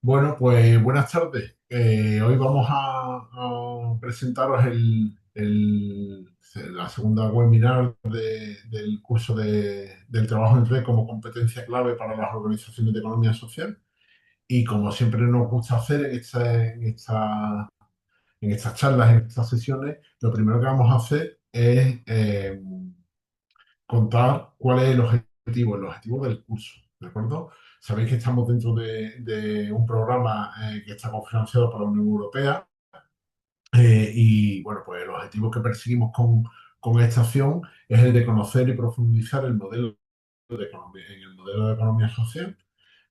Bueno, pues buenas tardes. Hoy vamos a presentaros la segunda webinar del curso del trabajo en red como competencia clave para las organizaciones de economía social. Y como siempre nos gusta hacer en estas charlas, en estas sesiones, lo primero que vamos a hacer es contar cuál es el objetivo del curso, ¿de acuerdo? Sabéis que estamos dentro de un programa que está cofinanciado por la Unión Europea y, bueno, pues el objetivo que perseguimos con esta acción es el de conocer y profundizar en el modelo de economía social,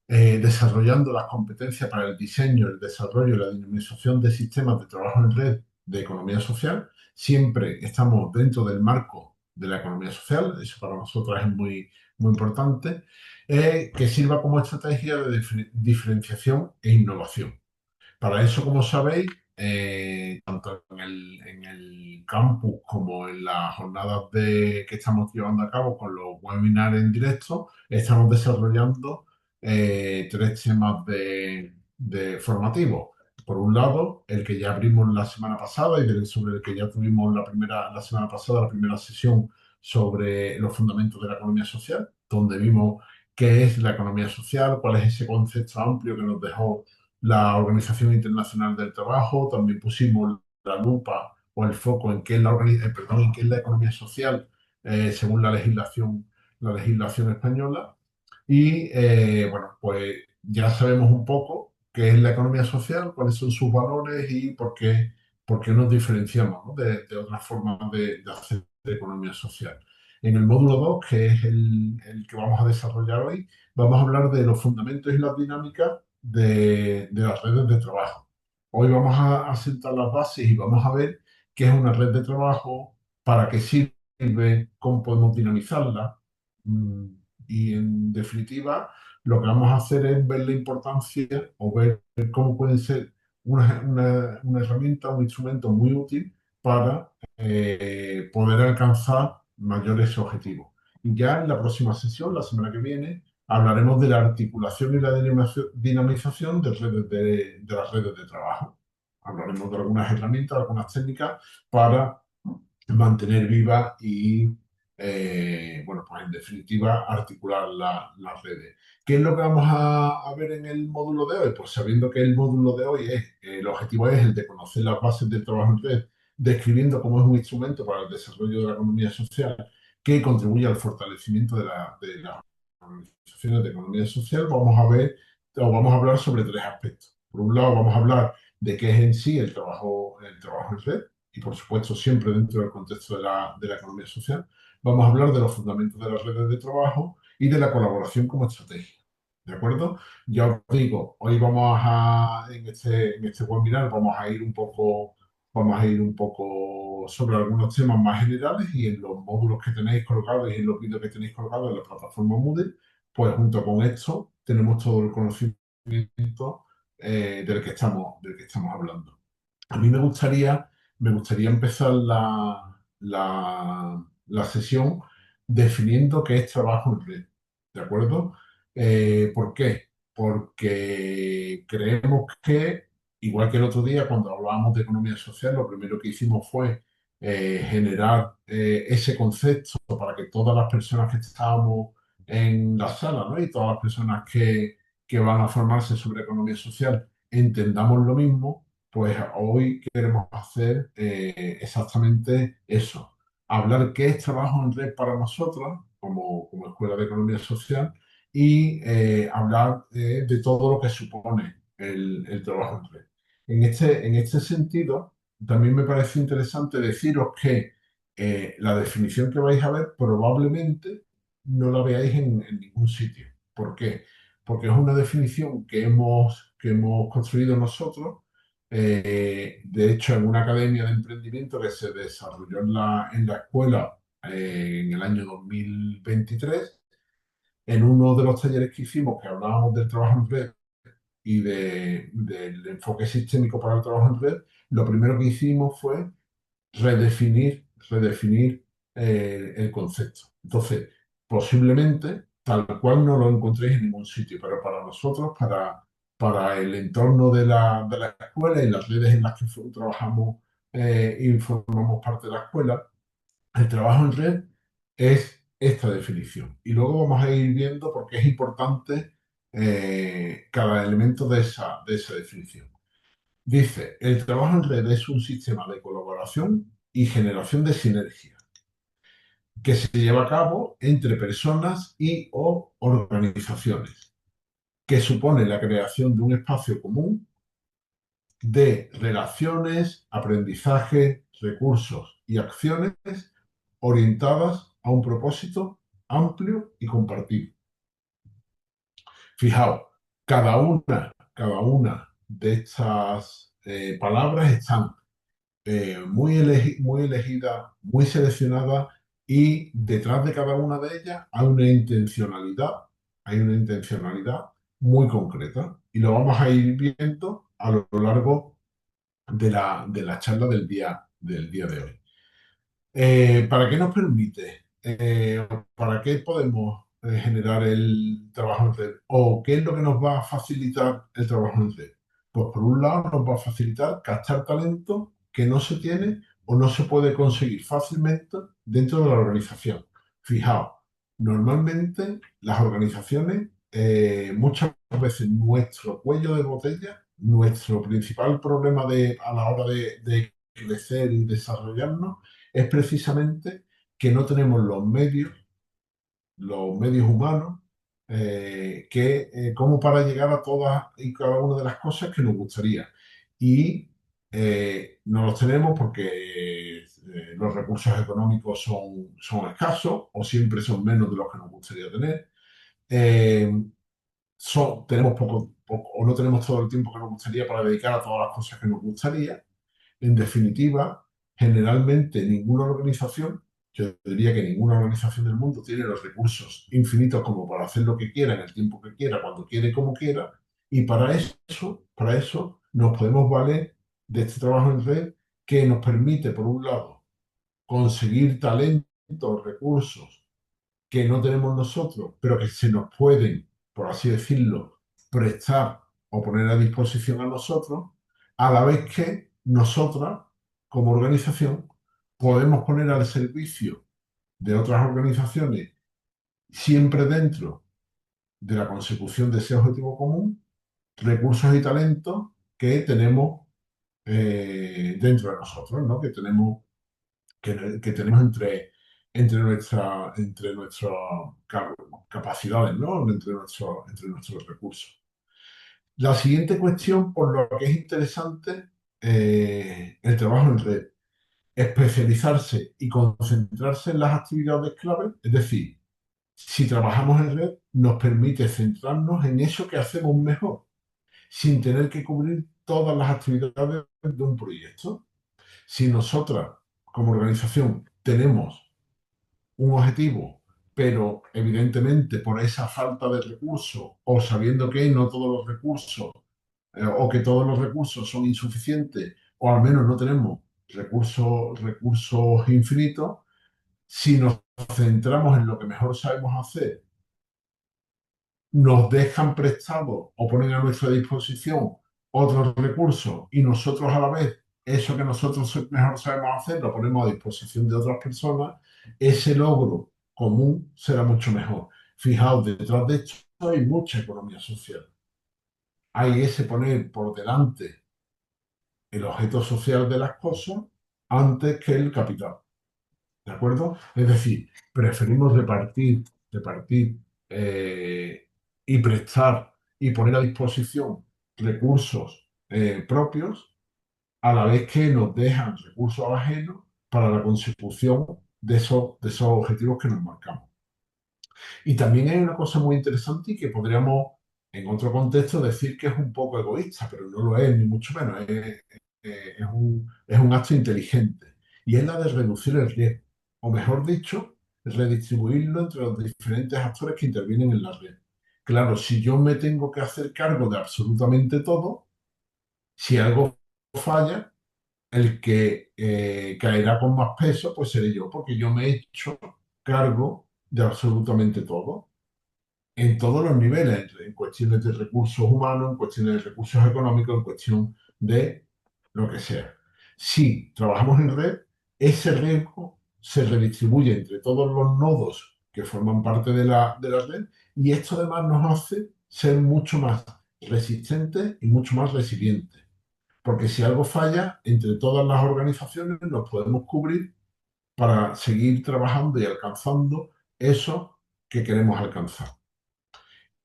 desarrollando las competencias para el diseño, el desarrollo y la dinamización de sistemas de trabajo en red de economía social. Siempre estamos dentro del marco de la economía social, eso para nosotros es muy importante, que sirva como estrategia de diferenciación e innovación. Para eso, como sabéis, tanto en el campus como en las jornadas que estamos llevando a cabo con los webinars en directo, estamos desarrollando tres temas de formativos. Por un lado, el que ya abrimos la semana pasada sobre el que ya tuvimos la semana pasada la primera sesión sobre los fundamentos de la economía social, donde vimos qué es la economía social, cuál es ese concepto amplio que nos dejó la Organización Internacional del Trabajo. También pusimos la lupa o el foco en qué es en qué es la economía social según la legislación española. Y bueno, pues ya sabemos un poco qué es la economía social, cuáles son sus valores y por qué nos diferenciamos, ¿no?, de otras formas de hacer economía social. En el módulo 2, que es el que vamos a desarrollar hoy, vamos a hablar de los fundamentos y las dinámicas de las redes de trabajo. Hoy vamos a sentar las bases y vamos a ver qué es una red de trabajo, para qué sirve, cómo podemos dinamizarla. mm, Y en definitiva, lo que vamos a hacer es ver la importancia o ver cómo puede ser una herramienta, un instrumento muy útil para poder alcanzar mayores objetivos. Y ya en la próxima sesión, la semana que viene, hablaremos de la articulación y la dinamización de las redes de trabajo. Hablaremos de algunas herramientas, algunas técnicas para mantener viva y, bueno, pues en definitiva, articular las redes. ¿Qué es lo que vamos a ver en el módulo de hoy? Pues sabiendo que el módulo de hoy el objetivo es el de conocer las bases del trabajo en red, describiendo cómo es un instrumento para el desarrollo de la economía social que contribuye al fortalecimiento de las organizaciones de economía social. Vamos a hablar sobre tres aspectos. Por un lado, vamos a hablar de qué es en sí el trabajo en red, y por supuesto siempre dentro del contexto de la economía social. Vamos a hablar de los fundamentos de las redes de trabajo y de la colaboración como estrategia. ¿De acuerdo? Ya os digo, hoy en este webinar vamos a ir un poco sobre algunos temas más generales, y en los módulos que tenéis colocados y en los vídeos que tenéis colocados en la plataforma Moodle, pues junto con esto tenemos todo el conocimiento del que estamos hablando. A mí me gustaría empezar la sesión definiendo qué es trabajo en red, ¿de acuerdo? ¿Por qué? Porque creemos que, igual que el otro día cuando hablábamos de economía social, lo primero que hicimos fue generar ese concepto para que todas las personas que estábamos en la sala, ¿no?, y todas las personas que van a formarse sobre economía social entendamos lo mismo. Pues hoy queremos hacer exactamente eso: hablar qué es trabajo en red para nosotros como Escuela de Economía Social, y hablar de todo lo que supone el trabajo en red. En este sentido, también me parece interesante deciros que la definición que vais a ver probablemente no la veáis en ningún sitio. ¿Por qué? Porque es una definición que hemos construido nosotros, de hecho, en una academia de emprendimiento que se desarrolló en la escuela en el año 2023. En uno de los talleres que hicimos, que hablábamos del trabajo en red y del enfoque sistémico para el trabajo en red, lo primero que hicimos fue redefinir el concepto. Entonces, posiblemente, tal cual no lo encontréis en ningún sitio, pero para nosotros, para el entorno de la escuela y las redes en las que trabajamos y formamos parte de la escuela. El trabajo en red es esta definición. Y luego vamos a ir viendo por qué es importante cada elemento de esa definición. Dice, el trabajo en red es un sistema de colaboración y generación de sinergia que se lleva a cabo entre personas y o organizaciones, que supone la creación de un espacio común de relaciones, aprendizaje, recursos y acciones orientadas a un propósito amplio y compartido. Fijaos, cada una de estas palabras están muy elegida, muy seleccionada y detrás de cada una de ellas hay una intencionalidad muy concreta y lo vamos a ir viendo a lo largo de la charla del día de hoy. ¿Para qué nos permite? ¿Para qué podemos generar el trabajo en red? ¿O qué es lo que nos va a facilitar el trabajo en red? Pues por un lado nos va a facilitar captar talento que no se tiene o no se puede conseguir fácilmente dentro de la organización. Fijaos, normalmente las organizaciones, muchas veces nuestro cuello de botella, nuestro principal problema a la hora de crecer y desarrollarnos, es precisamente que no tenemos los medios humanos, como para llegar a todas y cada una de las cosas que nos gustaría. Y no los tenemos porque los recursos económicos son escasos o siempre son menos de los que nos gustaría tener. Eh, tenemos o no tenemos todo el tiempo que nos gustaría para dedicar a todas las cosas que nos gustaría. En definitiva, generalmente ninguna organización, yo diría que ninguna organización del mundo tiene los recursos infinitos como para hacer lo que quiera, en el tiempo que quiera, cuando quiere, como quiera, y para eso nos podemos valer de este trabajo en red que nos permite, por un lado, conseguir talentos, recursos que no tenemos nosotros, pero que se nos pueden, por así decirlo, prestar o poner a disposición a nosotros, a la vez que nosotras, como organización, podemos poner al servicio de otras organizaciones, siempre dentro de la consecución de ese objetivo común, recursos y talentos que tenemos dentro de nosotros, ¿no? Que tenemos entre nuestras capacidades, ¿no? Entre nuestros recursos. La siguiente cuestión, por lo que es interesante, el trabajo en red, especializarse y concentrarse en las actividades clave, es decir, si trabajamos en red, nos permite centrarnos en eso que hacemos mejor, sin tener que cubrir todas las actividades de un proyecto. Si nosotras, como organización, tenemos un objetivo, pero evidentemente por esa falta de recursos o sabiendo que no todos los recursos o que todos los recursos son insuficientes o al menos no tenemos recursos infinitos, si nos centramos en lo que mejor sabemos hacer, nos dejan prestados o ponen a nuestra disposición otros recursos y nosotros a la vez, eso que nosotros mejor sabemos hacer, lo ponemos a disposición de otras personas, ese logro común será mucho mejor. Fijaos, detrás de esto hay mucha economía social. Hay ese poner por delante el objeto social de las cosas antes que el capital. ¿De acuerdo? Es decir, preferimos repartir y prestar y poner a disposición recursos propios a la vez que nos dejan recursos ajenos para la consecución de esos objetivos que nos marcamos. Y también hay una cosa muy interesante y que podríamos, en otro contexto, decir que es un poco egoísta, pero no lo es, ni mucho menos. Es un acto inteligente. Y es la de reducir el riesgo. O mejor dicho, redistribuirlo entre los diferentes actores que intervienen en la red. Claro, si yo me tengo que hacer cargo de absolutamente todo, si algo falla, el que caerá con más peso, pues seré yo, porque yo me he hecho cargo de absolutamente todo. en todos los niveles, en cuestiones de recursos humanos, en cuestiones de recursos económicos, en cuestión de lo que sea. Si trabajamos en red, ese riesgo se redistribuye entre todos los nodos que forman parte de la red y esto además nos hace ser mucho más resistentes y mucho más resilientes. Porque si algo falla, entre todas las organizaciones nos podemos cubrir para seguir trabajando y alcanzando eso que queremos alcanzar.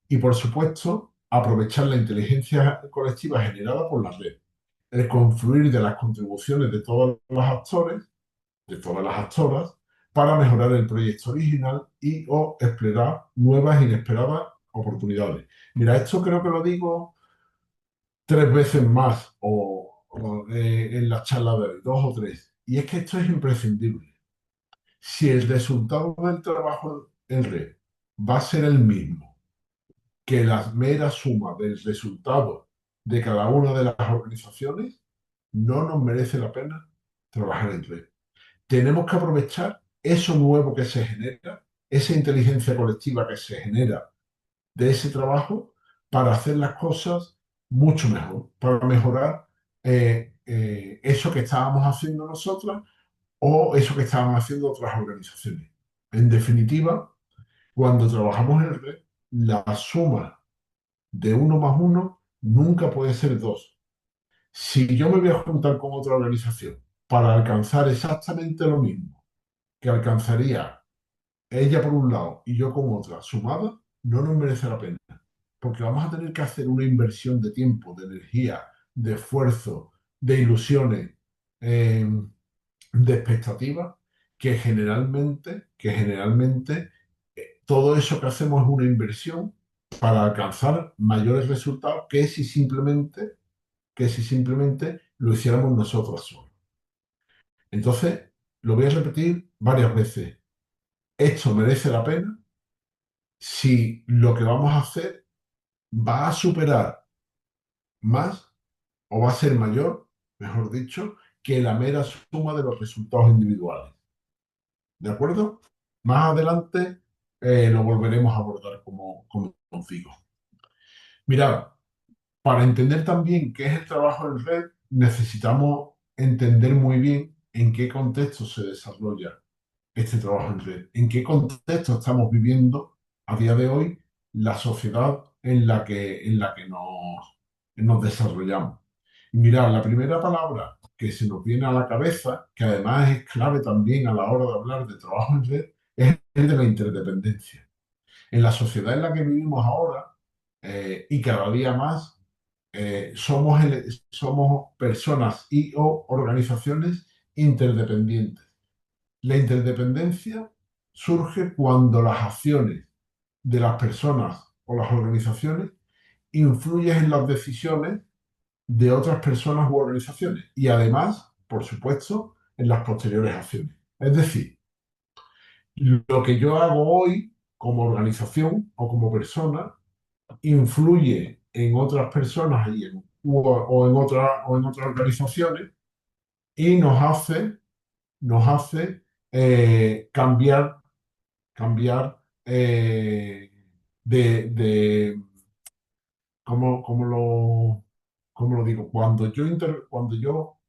Y por supuesto, aprovechar la inteligencia colectiva generada por la red, el confluir de las contribuciones de todos los actores, de todas las actoras, para mejorar el proyecto original y o explorar nuevas e inesperadas oportunidades. Mira, esto creo que lo digo tres veces más en la charla de hoy, dos o tres. Y es que esto es imprescindible. Si el resultado del trabajo en red va a ser el mismo que la mera suma del resultado de cada una de las organizaciones, no nos merece la pena trabajar en red. Tenemos que aprovechar eso nuevo que se genera, esa inteligencia colectiva que se genera de ese trabajo para hacer las cosas mucho mejor, para mejorar eso que estábamos haciendo nosotras o eso que estaban haciendo otras organizaciones. En definitiva, cuando trabajamos en red, la suma de uno más uno nunca puede ser dos. Si yo me voy a juntar con otra organización para alcanzar exactamente lo mismo que alcanzaría ella por un lado y yo con otra sumada, no nos merece la pena. Porque vamos a tener que hacer una inversión de tiempo, de energía, de esfuerzo, de ilusiones, eh, de expectativas, que generalmente todo eso que hacemos es una inversión para alcanzar mayores resultados que si simplemente lo hiciéramos nosotros solos. Entonces, lo voy a repetir varias veces. Esto merece la pena si lo que vamos a hacer va a superar más o va a ser mayor, mejor dicho, que la mera suma de los resultados individuales. ¿De acuerdo? Más adelante lo volveremos a abordar como os digo. Mirad, para entender también qué es el trabajo en red, necesitamos entender muy bien en qué contexto se desarrolla este trabajo en red, en qué contexto estamos viviendo a día de hoy la sociedad en la que nos desarrollamos. Y mirad, la primera palabra que se nos viene a la cabeza, que además es clave también a la hora de hablar de trabajo en red, es el de la interdependencia. En la sociedad en la que vivimos ahora, y cada día más, somos personas y o organizaciones interdependientes. La interdependencia surge cuando las acciones de las personas o las organizaciones influyen en las decisiones de otras personas u organizaciones y además, por supuesto, en las posteriores acciones. Es decir, lo que yo hago hoy como organización o como persona influye en otras personas o en otras organizaciones y nos hace cambiar de ¿cómo lo digo? Cuando yo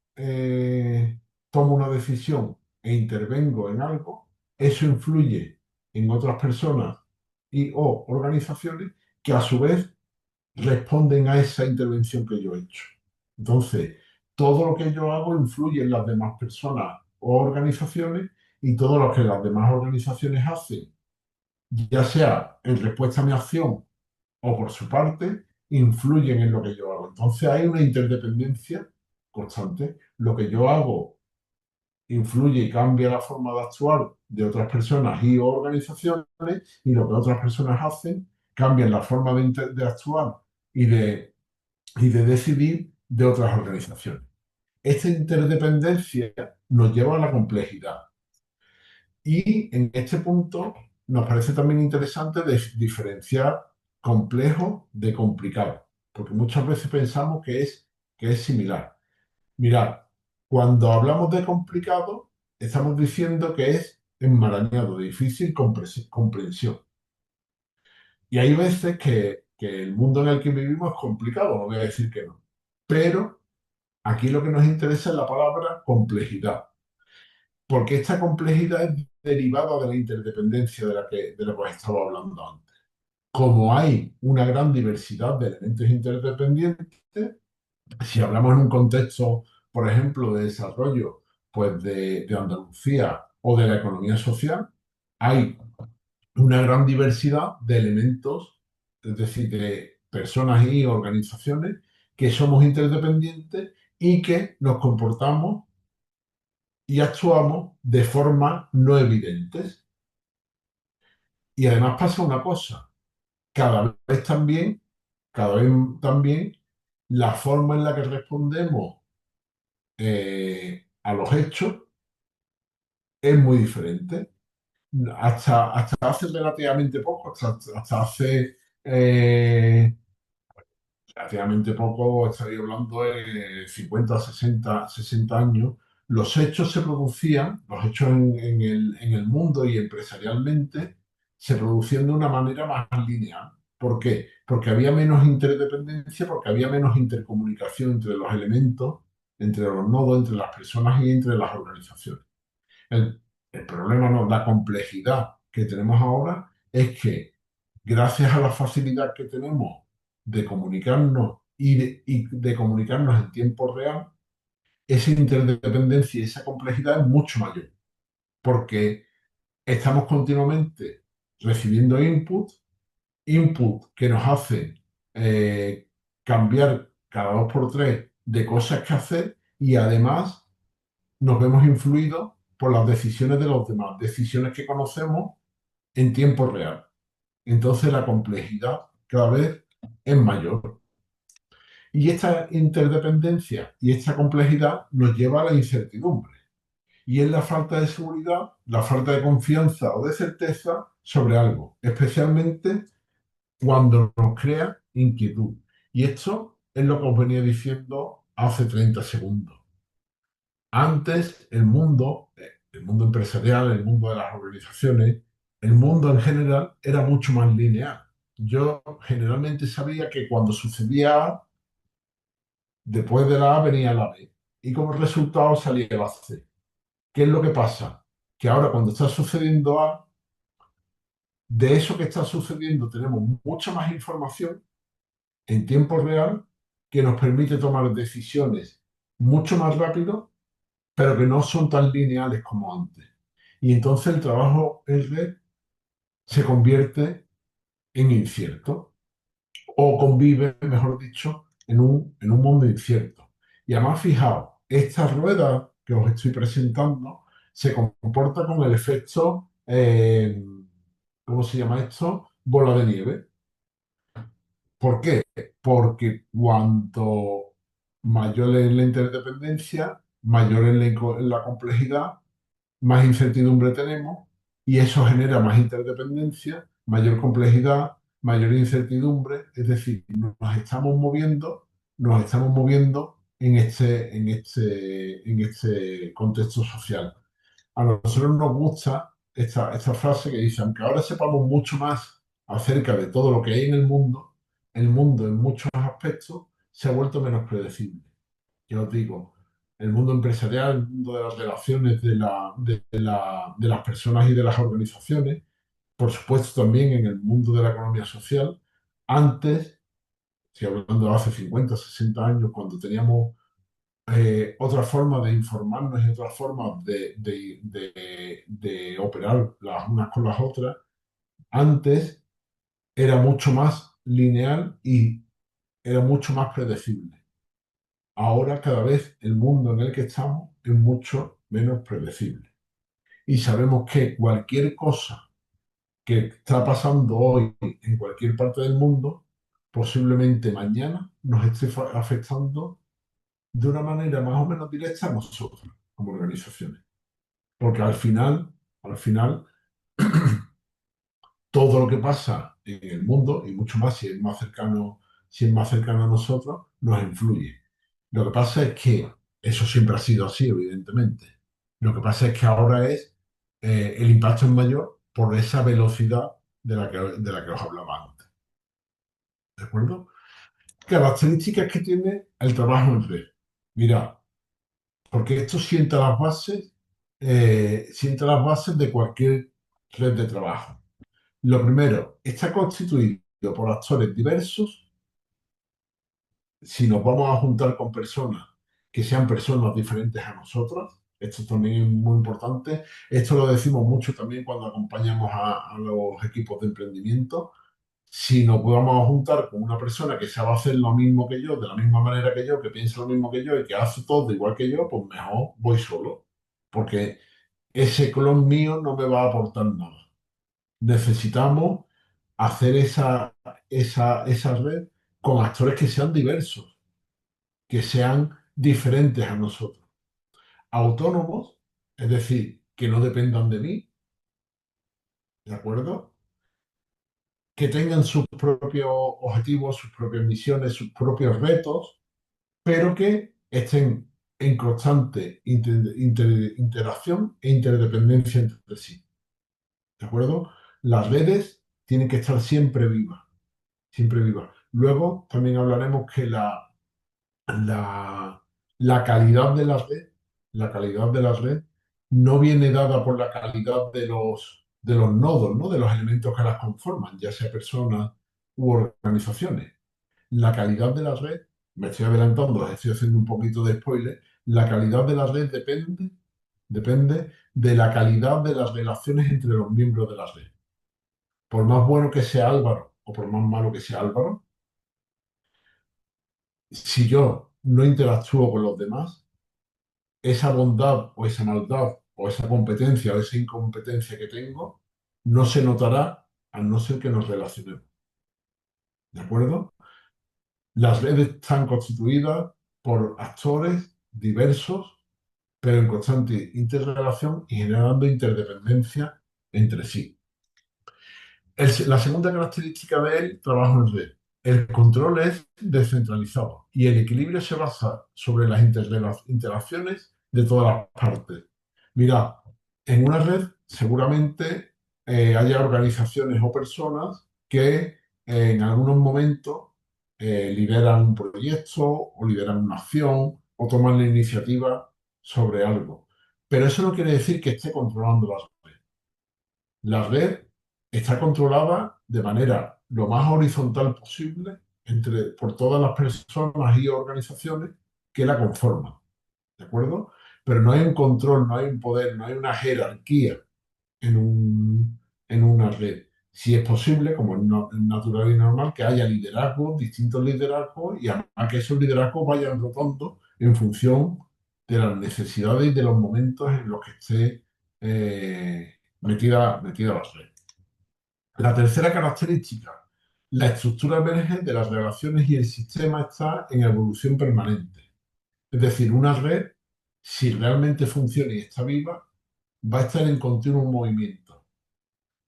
tomo una decisión e intervengo en algo, eso influye en otras personas y o organizaciones que a su vez responden a esa intervención que yo he hecho. Entonces, todo lo que yo hago influye en las demás personas o organizaciones y todo lo que las demás organizaciones hacen, ya sea en respuesta a mi acción o por su parte, influyen en lo que yo hago. Entonces hay una interdependencia constante. Lo que yo hago influye y cambia la forma de actuar de otras personas y organizaciones y lo que otras personas hacen cambia la forma de actuar y de decidir de otras organizaciones. Esta interdependencia nos lleva a la complejidad. Y en este punto nos parece también interesante diferenciar complejo de complicado, porque muchas veces pensamos que es similar. Mirad, cuando hablamos de complicado, estamos diciendo que es enmarañado, de difícil comprensión. Y hay veces que el mundo en el que vivimos es complicado, no voy a decir que no. Pero aquí lo que nos interesa es la palabra complejidad, porque esta complejidad es derivada de la interdependencia de la que os estaba hablando antes. Como hay una gran diversidad de elementos interdependientes, si hablamos en un contexto, por ejemplo, de desarrollo pues de Andalucía o de la economía social, hay una gran diversidad de elementos, es decir, de personas y organizaciones que somos interdependientes y que nos comportamos y actuamos de forma no evidentes. Y además pasa una cosa, cada vez también, la forma en la que respondemos a los hechos es muy diferente. Hasta hace relativamente poco, hasta hace relativamente poco, estaría hablando de 50, 60 años, los hechos se producían, los hechos en el mundo y empresarialmente, se producían de una manera más lineal. ¿Por qué? Porque había menos interdependencia, porque había menos intercomunicación entre los elementos, entre los nodos, entre las personas y entre las organizaciones. El problema no, la complejidad que tenemos ahora es que gracias a la facilidad que tenemos de comunicarnos y de comunicarnos en tiempo real, esa interdependencia y esa complejidad es mucho mayor, porque estamos continuamente recibiendo input que nos hacen cambiar cada dos por tres de cosas que hacer y además nos vemos influidos por las decisiones de los demás, decisiones que conocemos en tiempo real. Entonces la complejidad cada vez es mayor. Y esta interdependencia y esta complejidad nos lleva a la incertidumbre. Y es la falta de seguridad, la falta de confianza o de certeza sobre algo, especialmente cuando nos crea inquietud. Y esto es lo que os venía diciendo hace 30 segundos. Antes el mundo empresarial, el mundo de las organizaciones, el mundo en general era mucho más lineal. Yo generalmente sabía que cuando sucedía A, después de la A venía la B y como resultado salía la C. ¿Qué es lo que pasa? Que ahora cuando está sucediendo A, de eso que está sucediendo tenemos mucha más información en tiempo real que nos permite tomar decisiones mucho más rápido pero que no son tan lineales como antes. Y entonces el trabajo en red se convierte en incierto o convive, mejor dicho, en un mundo incierto. Y además, fijaos, esta rueda que os estoy presentando se comporta con el efecto, ¿cómo se llama esto? Bola de nieve. ¿Por qué? Porque cuanto mayor es la interdependencia, mayor es la complejidad, más incertidumbre tenemos y eso genera más interdependencia, mayor complejidad, mayor incertidumbre, es decir, nos estamos moviendo en este contexto social. A nosotros nos gusta esta frase que dice, aunque ahora sepamos mucho más acerca de todo lo que hay en el mundo en muchos aspectos se ha vuelto menos predecible. Yo os digo, el mundo empresarial, el mundo de las relaciones de las personas y de las organizaciones, por supuesto también en el mundo de la economía social. Antes, si hablando de hace 50, 60 años, cuando teníamos otra forma de informarnos y otra forma de operar las unas con las otras, antes era mucho más lineal y era mucho más predecible. Ahora cada vez el mundo en el que estamos es mucho menos predecible. Y sabemos que cualquier cosa que está pasando hoy en cualquier parte del mundo, posiblemente mañana nos esté afectando de una manera más o menos directa a nosotros como organizaciones. Porque al final, todo lo que pasa en el mundo, y mucho más si es más cercano a nosotros, nos influye. Lo que pasa es que eso siempre ha sido así, evidentemente. Lo que pasa es que ahora el impacto es mayor por esa velocidad de la que os hablaba antes. ¿De acuerdo? Características que tiene el trabajo en red. Mira, porque esto sienta las bases de cualquier red de trabajo. Lo primero, está constituido por actores diversos. Si nos vamos a juntar con personas que sean personas diferentes a nosotros, esto también es muy importante. Esto lo decimos mucho también cuando acompañamos a los equipos de emprendimiento. Si nos vamos a juntar con una persona que sabe hacer lo mismo que yo, de la misma manera que yo, que piensa lo mismo que yo y que hace todo igual que yo, pues mejor voy solo, porque ese clon mío no me va a aportar nada. Necesitamos hacer esa red con actores que sean diversos, que sean diferentes a nosotros. Autónomos, es decir, que no dependan de mí, ¿de acuerdo? Que tengan sus propios objetivos, sus propias misiones, sus propios retos, pero que estén en constante interacción e interdependencia entre sí. ¿De acuerdo? Las redes tienen que estar siempre vivas, siempre vivas. Luego también hablaremos que la, la calidad de la calidad de la red no viene dada por la calidad de los nodos, ¿no? De los elementos que las conforman, ya sea personas u organizaciones. La calidad de la red, me estoy adelantando, estoy haciendo un poquito de spoiler, la calidad de la red depende de la calidad de las relaciones entre los miembros de la red. Por más bueno que sea Álvaro o por más malo que sea Álvaro, si yo no interactúo con los demás, esa bondad o esa maldad o esa competencia o esa incompetencia que tengo no se notará a no ser que nos relacionemos. ¿De acuerdo? Las redes están constituidas por actores diversos, pero en constante interrelación y generando interdependencia entre sí. La segunda característica del trabajo en red. El control es descentralizado y el equilibrio se basa sobre las interacciones de todas las partes. Mira, en una red seguramente haya organizaciones o personas que en algunos momentos lideran un proyecto o lideran una acción o toman la iniciativa sobre algo. Pero eso no quiere decir que esté controlando las redes. La red está controlada de manera lo más horizontal posible por todas las personas y organizaciones que la conforman, ¿de acuerdo? Pero no hay un control, no hay un poder, no hay una jerarquía en, en una red. Si es posible, como es natural y normal, que haya liderazgos, distintos liderazgos, y a que esos liderazgos vayan rotando en función de las necesidades y de los momentos en los que esté metida la red. La tercera característica, la estructura emerge de las relaciones y el sistema está en evolución permanente. Es decir, una red, si realmente funciona y está viva, va a estar en continuo movimiento.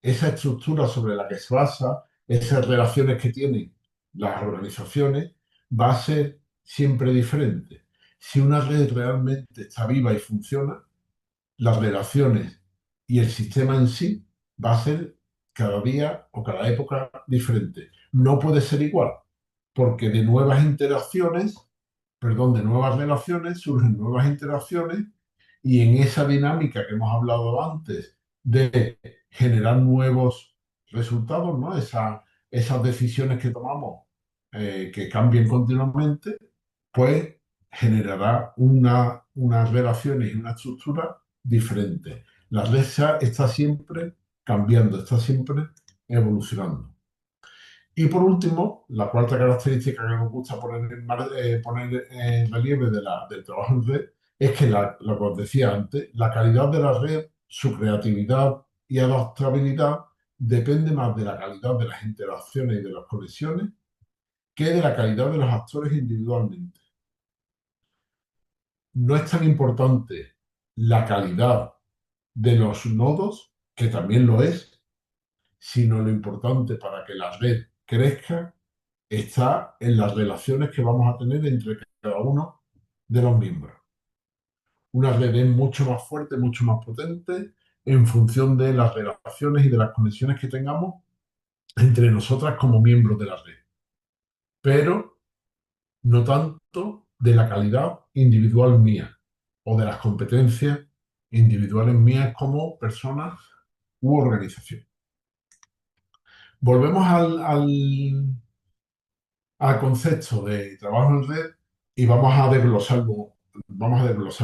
Esa estructura sobre la que se basa, esas relaciones que tienen las organizaciones, va a ser siempre diferente. Si una red realmente está viva y funciona, las relaciones y el sistema en sí va a ser cada día o cada época diferente. No puede ser igual, porque de nuevas interacciones, perdón, de nuevas relaciones surgen nuevas interacciones y en esa dinámica que hemos hablado antes de generar nuevos resultados, ¿no? Esas decisiones que tomamos que cambien continuamente, pues generará unas relaciones y una estructura diferente. La red está siempre cambiando, está siempre evolucionando. Y por último, la cuarta característica que nos gusta poner en relieve del trabajo en red es que, lo que os decía antes, la calidad de la red, su creatividad y adaptabilidad depende más de la calidad de las interacciones y de las conexiones que de la calidad de los actores individualmente. No es tan importante la calidad de los nodos, que también lo es, sino lo importante para que la red crezca está en las relaciones que vamos a tener entre cada uno de los miembros. Una red es mucho más fuerte, mucho más potente en función de las relaciones y de las conexiones que tengamos entre nosotras como miembros de la red. pero no tanto de la calidad individual mía o de las competencias individuales mías como persona u organización. Volvemos al concepto de trabajo en red y vamos a desglosarlo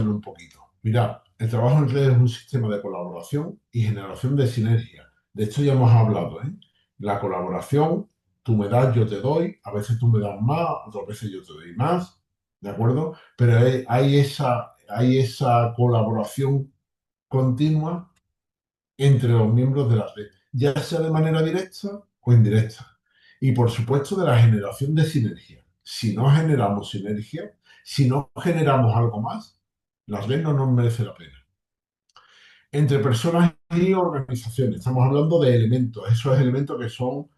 un poquito. Mirad, el trabajo en red es un sistema de colaboración y generación de sinergia. De esto ya hemos hablado, ¿eh? La colaboración, tú me das, yo te doy, a veces tú me das más, otras veces yo te doy más, ¿de acuerdo? Pero hay esa colaboración continua entre los miembros de la red, ya sea de manera directa o indirecta. Y por supuesto de la generación de sinergia. Si no generamos sinergia, si no generamos algo más, la red no nos merece la pena. Entre personas y organizaciones, estamos hablando de elementos, esos elementos que son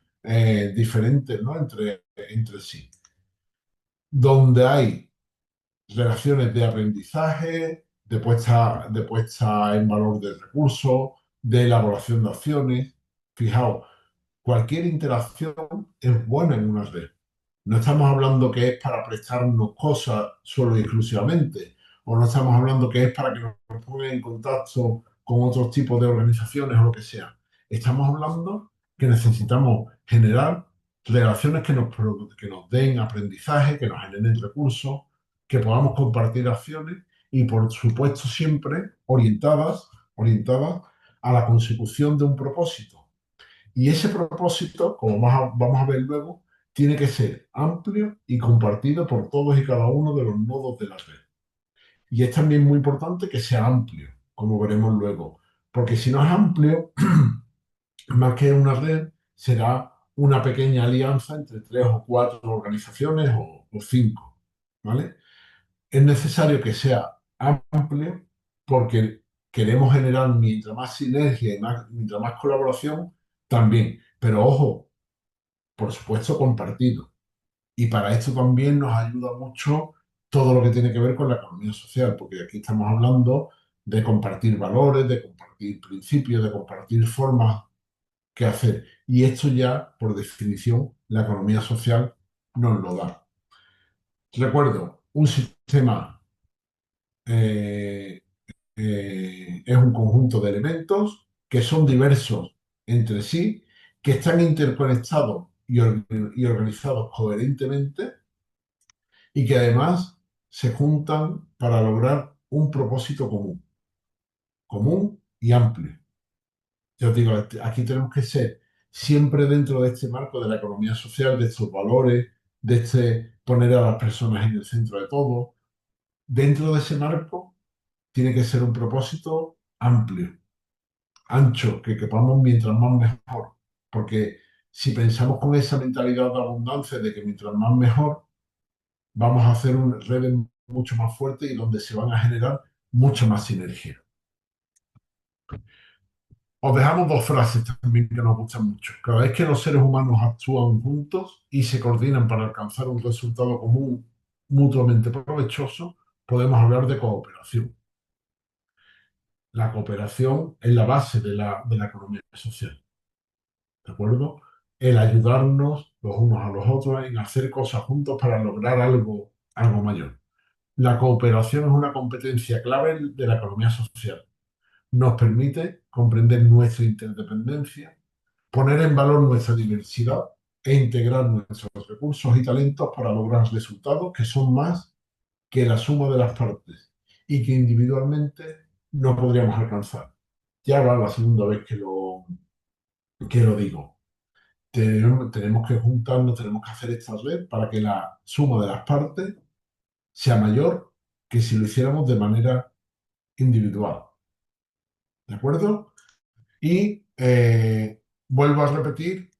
diferentes, ¿no? entre sí. Donde hay relaciones de aprendizaje, de puesta en valor del recurso, de elaboración de acciones. Fijaos, cualquier interacción es buena en una red. No estamos hablando que es para prestarnos cosas solo y exclusivamente, o no estamos hablando que es para que nos pongan en contacto con otros tipos de organizaciones o lo que sea. Estamos hablando que necesitamos generar relaciones que nos den aprendizaje, que nos generen recursos, que podamos compartir acciones y, por supuesto, siempre orientadas a la consecución de un propósito. Y ese propósito, como vamos a ver luego, tiene que ser amplio y compartido por todos y cada uno de los nodos de la red. Y es también muy importante que sea amplio, como veremos luego, porque si no es amplio, más que una red, será una pequeña alianza entre tres o cuatro organizaciones o cinco, ¿vale? Es necesario que sea amplio porque queremos generar mientras más sinergia y mientras más colaboración también. Pero ojo, por supuesto, compartido. Y para esto también nos ayuda mucho todo lo que tiene que ver con la economía social, porque aquí estamos hablando de compartir valores, de compartir principios, de compartir formas que hacer. Y esto ya, por definición, la economía social nos lo da. Recuerdo, un sistema eh, es un conjunto de elementos que son diversos entre sí, que están interconectados y organizados coherentemente y que además se juntan para lograr un propósito común y amplio. Ya os digo, aquí tenemos que ser siempre dentro de este marco de la economía social, de estos valores, de este poner a las personas en el centro de todo. Dentro de ese marco tiene que ser un propósito amplio, ancho, que quepamos mientras más mejor. Porque si pensamos con esa mentalidad de abundancia, de que mientras más mejor, vamos a hacer redes mucho más fuertes y donde se van a generar mucha más sinergia. Os dejamos dos frases también que nos gustan mucho. Cada vez que los seres humanos actúan juntos y se coordinan para alcanzar un resultado común mutuamente provechoso, podemos hablar de cooperación. La cooperación es la base de la economía social. ¿De acuerdo? El ayudarnos los unos a los otros en hacer cosas juntos para lograr algo mayor. La cooperación es una competencia clave de la economía social. Nos permite comprender nuestra interdependencia, poner en valor nuestra diversidad e integrar nuestros recursos y talentos para lograr resultados que son más que la suma de las partes y que individualmente no podríamos alcanzar. Ya va la segunda vez que lo digo. Tenemos que juntarnos, tenemos que hacer esta red para que la suma de las partes sea mayor que si lo hiciéramos de manera individual. ¿De acuerdo? Y vuelvo a repetir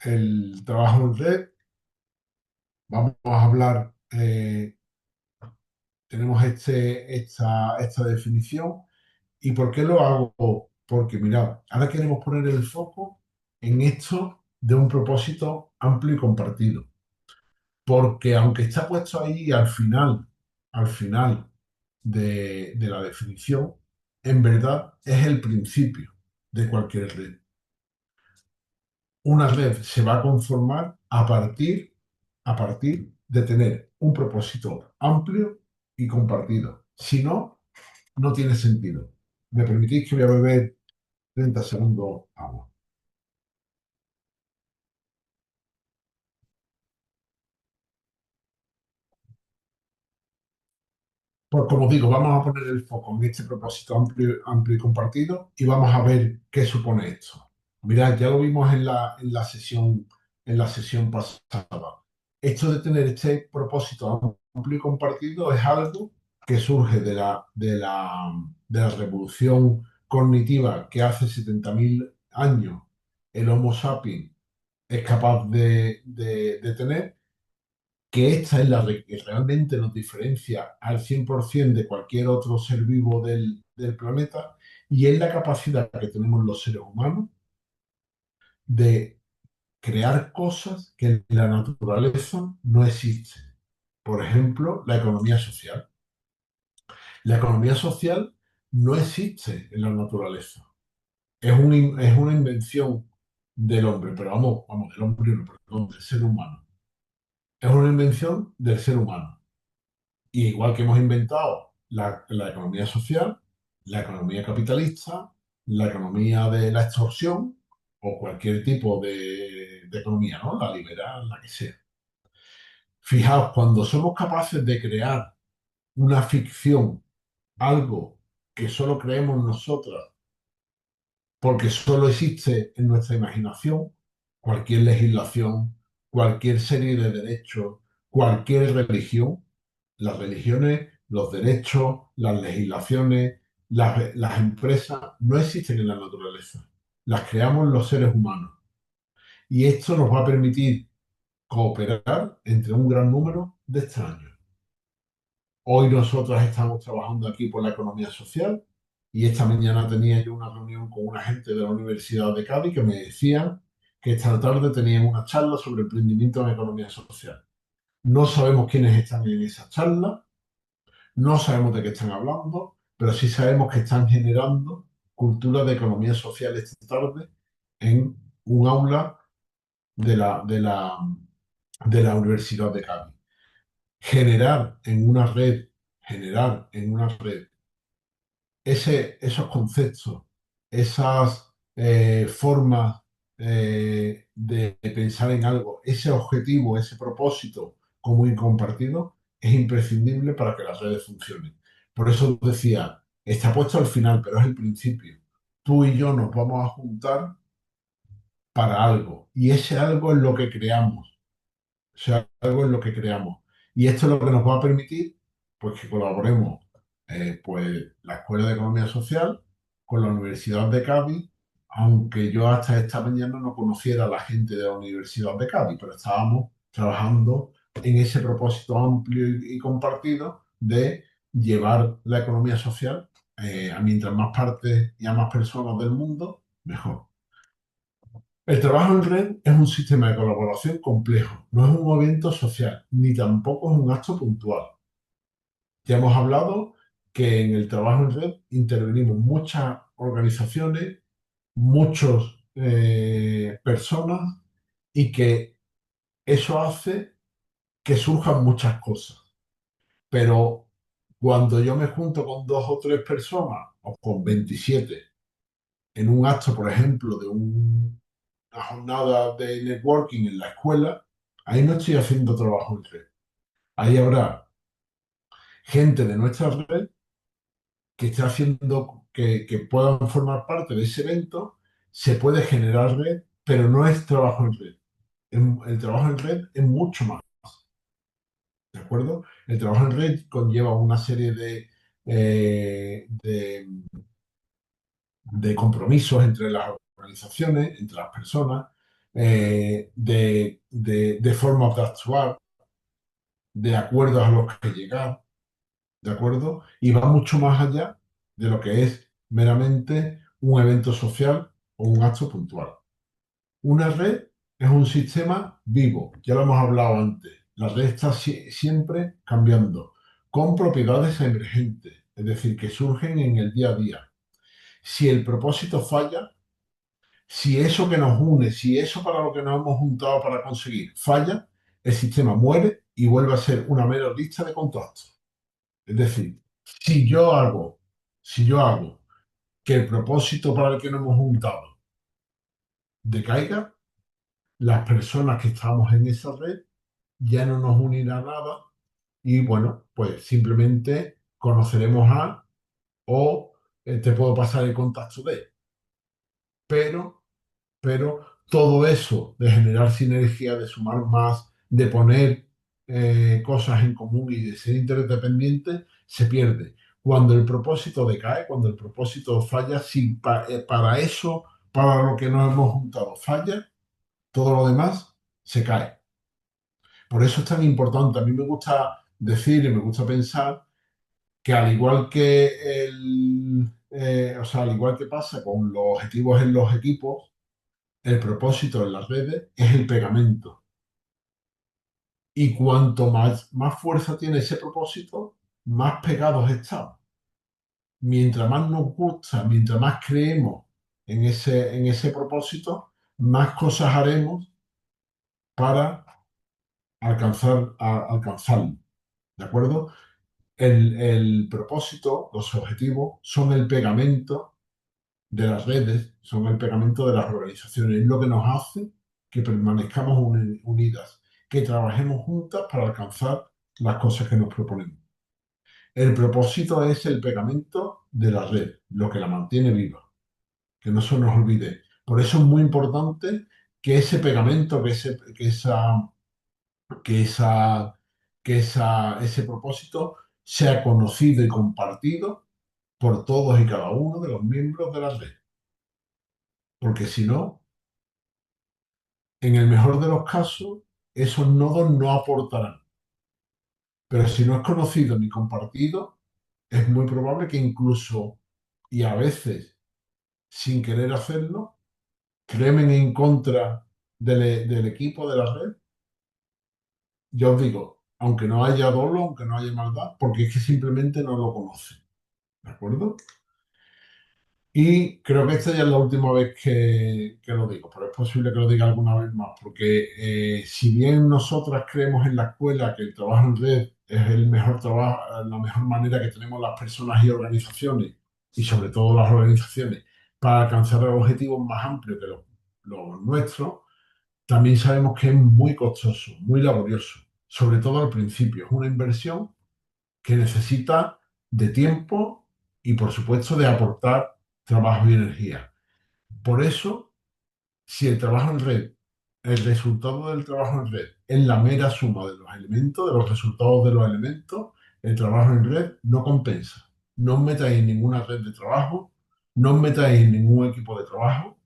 el trabajo en red. Vamos a hablar, tenemos esta definición. ¿Y por qué lo hago? Porque, mirad, ahora queremos poner el foco en esto de un propósito amplio y compartido. Porque aunque está puesto ahí al final de la definición, en verdad es el principio de cualquier red. Una red se va a conformar a partir de tener un propósito amplio y compartido. Si no, no tiene sentido. ¿Me permitís que voy a beber 30 segundos agua? Pues como digo, vamos a poner el foco en este propósito amplio, amplio y compartido y vamos a ver qué supone esto. Mirad, ya lo vimos en la sesión pasada. Esto de tener este propósito amplio y compartido es algo que surge de la revolución cognitiva que hace 70.000 años el Homo sapiens es capaz de tener, que esta es que realmente nos diferencia al 100% de cualquier otro ser vivo del planeta, y es la capacidad que tenemos los seres humanos de crear cosas que en la naturaleza no existen. Por ejemplo, la economía social. La economía social no existe en la naturaleza. Es una invención del hombre, pero vamos, del hombre, no, perdón, del ser humano. Es una invención del ser humano. Y igual que hemos inventado la economía social, la economía capitalista, la economía de la extorsión o cualquier tipo de economía, ¿no? La liberal, la que sea. Fijaos, cuando somos capaces de crear una ficción, algo que solo creemos nosotras porque solo existe en nuestra imaginación, cualquier legislación, cualquier serie de derechos, cualquier religión, las religiones, los derechos, las legislaciones, las empresas no existen en la naturaleza, las creamos los seres humanos. Y esto nos va a permitir cooperar entre un gran número de extraños. Hoy nosotros estamos trabajando aquí por la economía social y esta mañana tenía yo una reunión con una gente de la Universidad de Cádiz que me decían que esta tarde tenían una charla sobre emprendimiento en economía social. No sabemos quiénes están en esa charla, no sabemos de qué están hablando, pero sí sabemos que están generando cultura de economía social esta tarde en un aula de de la Universidad de Cádiz. Generar en una red, generar en una red esos conceptos, esas formas de pensar en algo, ese objetivo, ese propósito común y compartido, es imprescindible para que las redes funcionen. Por eso decía, está puesto al final, pero es el principio. Tú y yo nos vamos a juntar para algo, y ese algo es lo que creamos. O sea, algo es lo que creamos. Y esto es lo que nos va a permitir pues, que colaboremos pues, la Escuela de Economía Social con la Universidad de Cádiz, aunque yo hasta esta mañana no conociera a la gente de la Universidad de Cádiz, pero estábamos trabajando en ese propósito amplio y compartido de llevar la economía social a mientras más partes y a más personas del mundo, mejor. El trabajo en red es un sistema de colaboración complejo, no es un evento social, ni tampoco es un acto puntual. Ya hemos hablado que en el trabajo en red intervenimos muchas organizaciones, muchas personas y que eso hace que surjan muchas cosas. Pero cuando yo me junto con dos o tres personas o con 27 en un acto, por ejemplo, de una jornada de networking en la escuela, ahí no estoy haciendo trabajo en red. Ahí habrá gente de nuestra red que esté haciendo, que puedan formar parte de ese evento, se puede generar red, pero no es trabajo en red. El trabajo en red es mucho más, ¿de acuerdo? El trabajo en red conlleva una serie de compromisos entre las organizaciones, entre las personas, de formas de actuar, de acuerdos a los que llegar, ¿de acuerdo? Y va mucho más allá de lo que es meramente un evento social o un acto puntual. Una red es un sistema vivo, ya lo hemos hablado antes. La red está siempre cambiando, con propiedades emergentes, es decir, que surgen en el día a día. Si el propósito falla, si eso que nos une, si eso para lo que nos hemos juntado para conseguir falla, el sistema muere y vuelve a ser una mera lista de contactos. Es decir, si yo hago, si yo hago que el propósito para el que nos hemos juntado decaiga, las personas que estamos en esa red ya no nos unirá nada y bueno, pues simplemente conoceremos a o te puedo pasar el contacto de, pero, pero todo eso de generar sinergia, de sumar más, de poner cosas en común y de ser interdependientes, se pierde. Cuando el propósito decae, cuando el propósito falla, si para eso, para lo que nos hemos juntado, falla, todo lo demás se cae. Por eso es tan importante. A mí me gusta decir y me gusta pensar que al igual que o sea, al igual que pasa con los objetivos en los equipos, el propósito en las redes es el pegamento. Y cuanto más fuerza tiene ese propósito, más pegados estamos. Mientras más nos gusta, mientras más creemos en ese propósito, más cosas haremos para alcanzarlo. ¿De acuerdo? El propósito, los objetivos, son el pegamento de las redes, son el pegamento de las organizaciones. Es lo que nos hace que permanezcamos unidas, que trabajemos juntas para alcanzar las cosas que nos proponemos. El propósito es el pegamento de la red, lo que la mantiene viva, que no se nos olvide. Por eso es muy importante que ese pegamento, que esa, ese propósito sea conocido y compartido por todos y cada uno de los miembros de la red. Porque si no, en el mejor de los casos, esos nodos no aportarán. Pero si no es conocido ni compartido, es muy probable que incluso, y a veces sin querer hacerlo, cremen en contra del equipo de la red. Yo os digo, aunque no haya dolo, aunque no haya maldad, porque es que simplemente no lo conocen. ¿De acuerdo? Y creo que esta ya es la última vez que lo digo, pero es posible que lo diga alguna vez más, porque si bien nosotras creemos en la escuela que el trabajo en red es el mejor trabajo, la mejor manera que tenemos las personas y organizaciones, y sobre todo las organizaciones, para alcanzar objetivos más amplios que los nuestros, también sabemos que es muy costoso, muy laborioso, sobre todo al principio. Es una inversión que necesita de tiempo y, por supuesto, de aportar trabajo y energía. Por eso, si el trabajo en red, el resultado del trabajo en red es la mera suma de los elementos, de los resultados de los elementos, el trabajo en red no compensa. No os metáis en ninguna red de trabajo, no os metáis en ningún equipo de trabajo,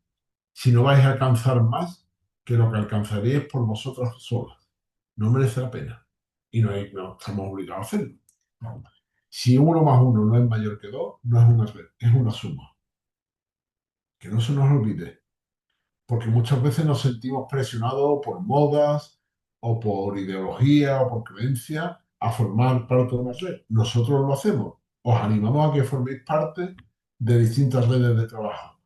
si no vais a alcanzar más que lo que alcanzaríais por vosotros solas. No merece la pena. Y no estamos obligados a hacerlo. Si uno más uno no es mayor que dos, no es una red, es una suma. Que no se nos olvide, porque muchas veces nos sentimos presionados por modas o por ideología o por creencia a formar parte de una red. Nosotros lo hacemos. Os animamos a que forméis parte de distintas redes de trabajo.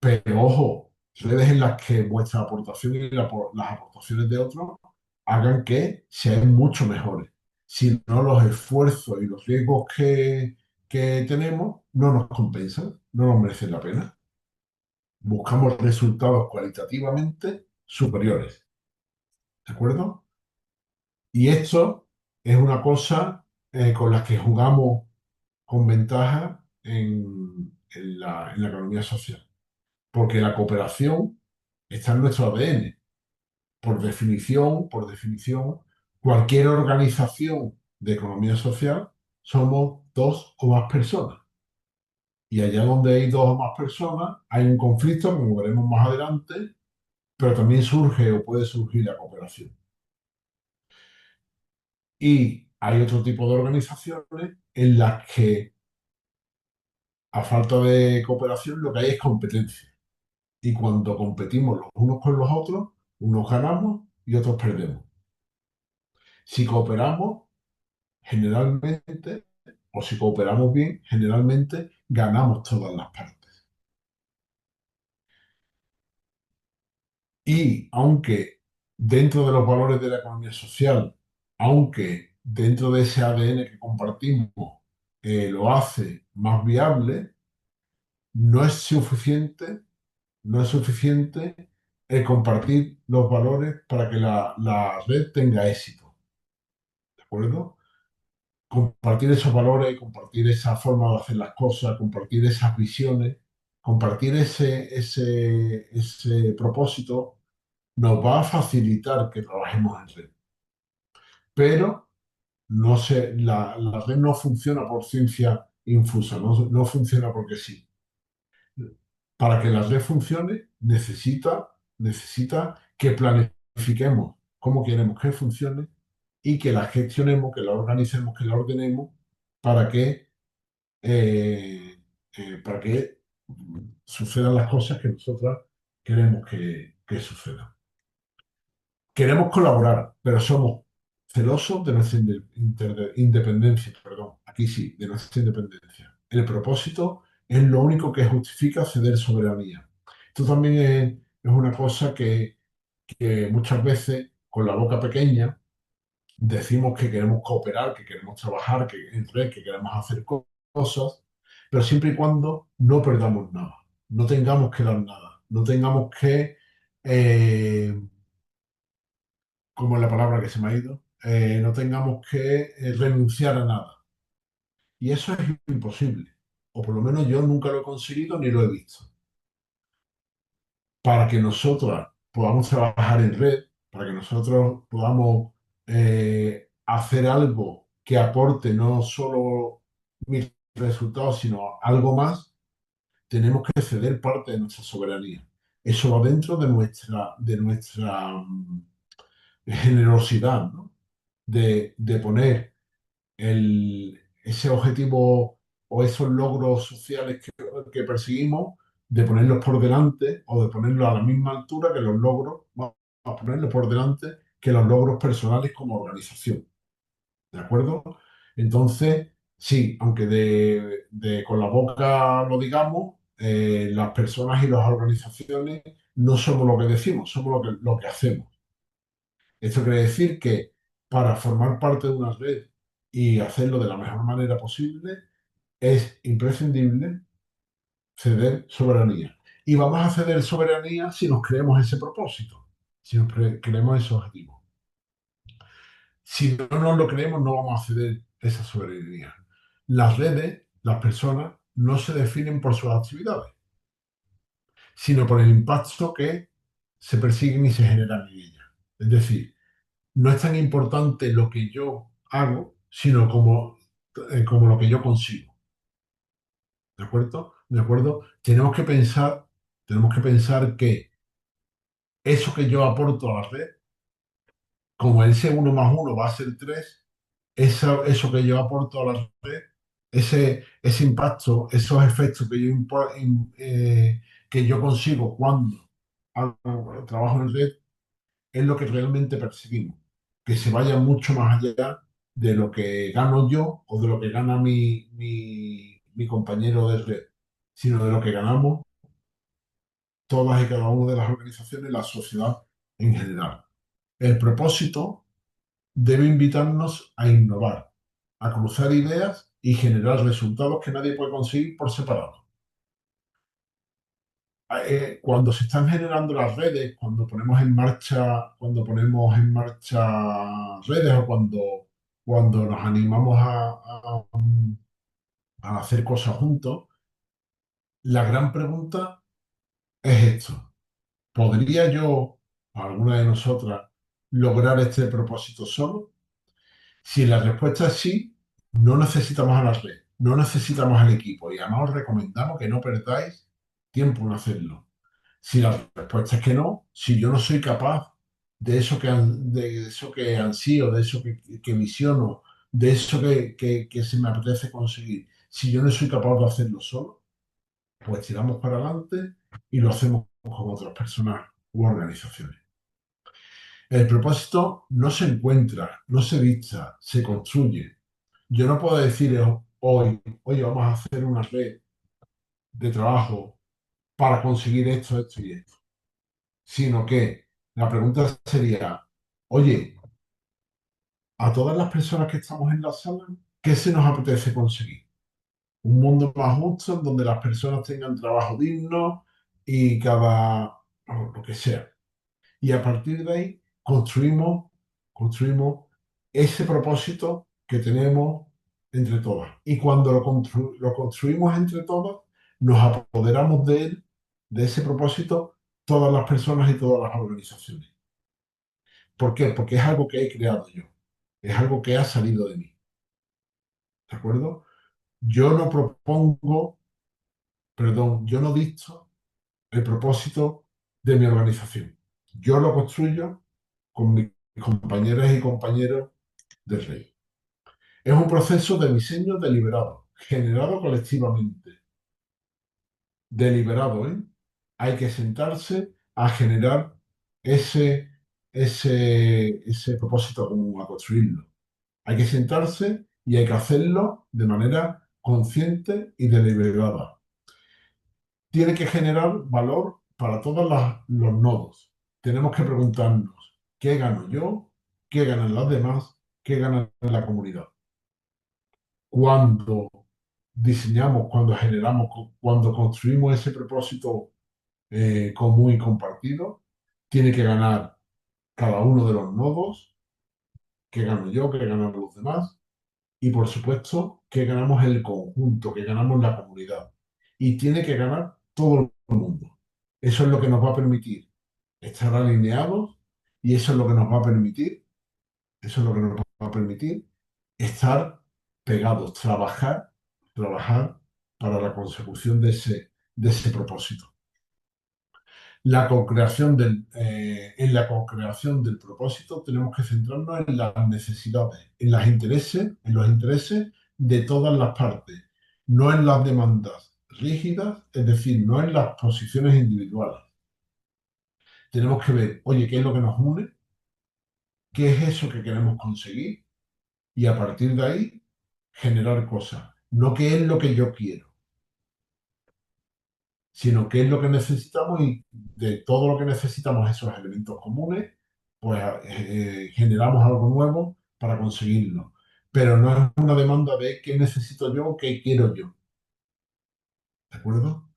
Pero ojo, redes en las que vuestra aportación y las aportaciones de otros hagan que sean mucho mejores. Si no, los esfuerzos y los riesgos que tenemos no nos compensan, no nos merecen la pena. Buscamos resultados cualitativamente superiores. ¿De acuerdo? Y esto es una cosa con la que jugamos con ventaja en la economía social. Porque la cooperación está en nuestro ADN. Por definición, cualquier organización de economía social somos dos o más personas. Y allá donde hay dos o más personas, hay un conflicto, como veremos más adelante, pero también surge o puede surgir la cooperación. Y hay otro tipo de organizaciones en las que, a falta de cooperación, lo que hay es competencia. Y cuando competimos los unos con los otros, unos ganamos y otros perdemos. Si cooperamos, generalmente, o si cooperamos bien, generalmente ganamos todas las partes. Y aunque dentro de los valores de la economía social, aunque dentro de ese ADN que compartimos lo hace más viable, no es suficiente, no es suficiente compartir los valores para que la red tenga éxito, ¿de acuerdo? Compartir esos valores, compartir esa forma de hacer las cosas, compartir esas visiones, compartir ese propósito, nos va a facilitar que trabajemos en red. Pero la red no funciona por ciencia infusa, no funciona porque sí. Para que la red funcione, necesita que planifiquemos cómo queremos que funcione y que la gestionemos, que la organicemos, que la ordenemos para eh, para que sucedan las cosas que nosotros queremos que sucedan. Queremos colaborar, pero somos celosos de nuestra independencia, perdón, aquí sí, de nuestra independencia. El propósito es lo único que justifica ceder soberanía. Esto también es una cosa que muchas veces, con la boca pequeña, decimos que queremos cooperar, que queremos trabajar, que en red, que queremos hacer cosas, pero siempre y cuando no perdamos nada, no tengamos que dar nada, no tengamos que eh, como es la palabra que se me ha ido, no tengamos que renunciar a nada. Y eso es imposible, o por lo menos yo nunca lo he conseguido ni lo he visto. Para que nosotros podamos trabajar en red, para que nosotros podamos hacer algo que aporte no solo mis resultados, sino algo más, tenemos que ceder parte de nuestra soberanía. Eso va dentro de nuestra generosidad, ¿no? De poner ese objetivo o esos logros sociales que perseguimos, de ponerlos por delante o de ponerlos a la misma altura que los logros, vamos a ponerlos por delante que los logros personales como organización. ¿De acuerdo? Entonces, sí, aunque con la boca lo digamos, las personas y las organizaciones no somos lo que decimos, somos lo que hacemos. Esto quiere decir que para formar parte de una red y hacerlo de la mejor manera posible, es imprescindible ceder soberanía. Y vamos a ceder soberanía si nos creemos ese propósito, si nos creemos ese objetivo. Si no nos lo creemos, no vamos a ceder esa soberanía. Las redes, las personas, no se definen por sus actividades, sino por el impacto que se persiguen y se generan en ellas. Es decir, no es tan importante lo que yo hago, sino como lo que yo consigo. ¿De acuerdo? ¿De acuerdo? Tenemos que pensar que eso que yo aporto a la red, como ese uno más uno va a ser tres, eso que yo aporto a la red, ese impacto, esos efectos que yo consigo cuando trabajo en red, es lo que realmente perseguimos, que se vaya mucho más allá de lo que gano yo o de lo que gana mi compañero de red, sino de lo que ganamos todas y cada una de las organizaciones, la sociedad en general. El propósito debe invitarnos a innovar, a cruzar ideas y generar resultados que nadie puede conseguir por separado. Cuando se están generando las redes, cuando ponemos en marcha redes o cuando nos animamos a hacer cosas juntos, la gran pregunta es esto. ¿Podría yo, o alguna de nosotras, lograr este propósito solo? Si la respuesta es sí, no necesitamos a la red, no necesitamos al equipo y además os recomendamos que no perdáis tiempo en hacerlo. Si la respuesta es que no, si yo no soy capaz de eso que ansío, de eso que visiono, de eso que se me apetece conseguir, si yo no soy capaz de hacerlo solo, pues tiramos para adelante y lo hacemos con otras personas u organizaciones. El propósito no se encuentra, no se dicta, se construye. Yo no puedo decir hoy, oye, vamos a hacer una red de trabajo para conseguir esto, esto y esto, sino que La pregunta sería, oye, a todas las personas que estamos en la sala, ¿qué se nos apetece conseguir? Un mundo más justo, donde las personas tengan trabajo digno y o lo que sea. Y a partir de ahí construimos ese propósito que tenemos entre todas. Y cuando lo construimos entre todas, nos apoderamos de él, de ese propósito, todas las personas y todas las organizaciones. ¿Por qué? Porque es algo que he creado yo, es algo que ha salido de mí. ¿De acuerdo? Yo no propongo, perdón, yo no dicto el propósito de mi organización. Yo lo construyo con mis compañeras y compañeros del rey. Es un proceso de diseño deliberado, generado colectivamente. Deliberado, ¿eh? Hay que sentarse a generar ese, ese propósito común, a construirlo. Hay que sentarse y hay que hacerlo de manera consciente y deliberada. Tiene que generar valor para todos los nodos. Tenemos que preguntarnos, ¿qué gano yo? ¿Qué ganan las demás? ¿Qué gana la comunidad? Cuando diseñamos, cuando generamos, cuando construimos ese propósito común y compartido, tiene que ganar cada uno de los nodos, qué gano yo, qué ganan los demás, y por supuesto que ganamos el conjunto, que ganamos la comunidad. Y tiene que ganar todo el mundo. Eso es lo que nos va a permitir estar alineados y eso es lo que nos va a permitir, eso es lo que nos va a permitir estar pegados, trabajar para la consecución de ese propósito. En la co-creación del propósito tenemos que centrarnos en las necesidades, en los intereses de todas las partes, no en las demandas rígidas, es decir, no en las posiciones individuales. Tenemos que ver, oye, ¿qué es lo que nos une? ¿Qué es eso que queremos conseguir? Y a partir de ahí, generar cosas. No qué es lo que yo quiero, sino qué es lo que necesitamos y de todo lo que necesitamos, esos elementos comunes, pues generamos algo nuevo para conseguirlo. Pero no es una demanda de qué necesito yo o qué quiero yo. ¿De acuerdo?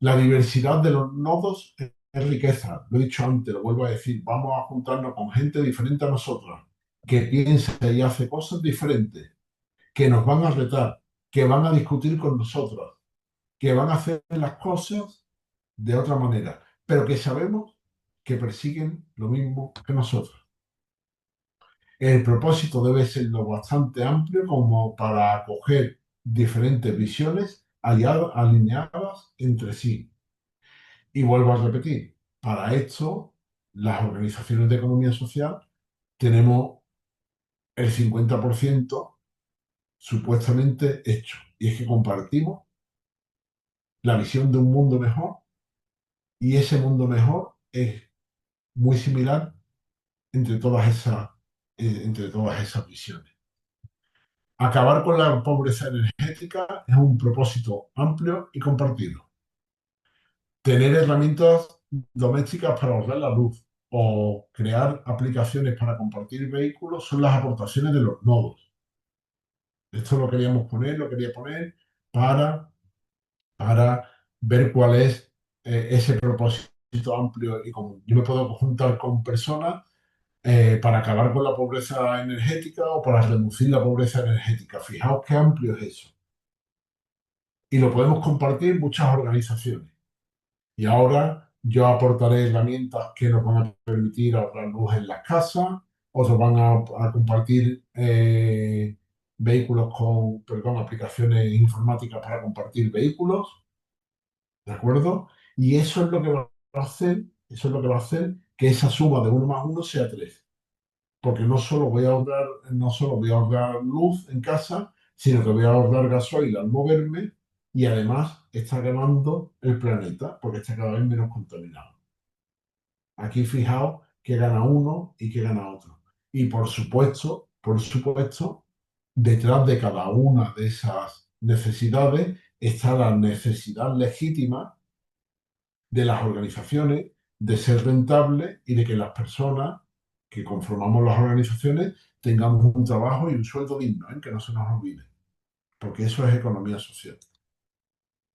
La diversidad de los nodos es riqueza. Lo he dicho antes, lo vuelvo a decir. Vamos a juntarnos con gente diferente a nosotros, que piensa y hace cosas diferentes, que nos van a retar, que van a discutir con nosotros, que van a hacer las cosas de otra manera, pero que sabemos que persiguen lo mismo que nosotros. El propósito debe ser lo bastante amplio como para acoger diferentes visiones alineadas entre sí. Y vuelvo a repetir, para esto, las organizaciones de economía social tenemos el 50% supuestamente hecho. Y es que compartimos la visión de un mundo mejor y ese mundo mejor es muy similar entre todas esas visiones. Acabar con la pobreza energética es un propósito amplio y compartido. Tener herramientas domésticas para ahorrar la luz o crear aplicaciones para compartir vehículos son las aportaciones de los nodos. Esto lo queríamos poner, lo quería poner para, para ver cuál es ese propósito amplio y común. Yo me puedo juntar con personas para acabar con la pobreza energética o para reducir la pobreza energética. Fijaos qué amplio es eso. Y lo podemos compartir muchas organizaciones. Y ahora yo aportaré herramientas que nos van a permitir ahorrar luz en las casas, otros van a compartir vehículos perdón, aplicaciones informáticas para compartir vehículos, ¿de acuerdo? Y eso es lo que va a hacer, eso es lo que va a hacer que esa suma de uno más uno sea 3 porque no solo voy a ahorrar luz en casa, sino que voy a ahorrar gasoil al moverme y además está ganando el planeta porque está cada vez menos contaminado. Aquí fijaos que gana uno y que gana otro. Y por supuesto, detrás de cada una de esas necesidades está la necesidad legítima de las organizaciones de ser rentable y de que las personas que conformamos las organizaciones tengamos un trabajo y un sueldo digno, ¿eh? Que no se nos olvide, porque eso es economía social.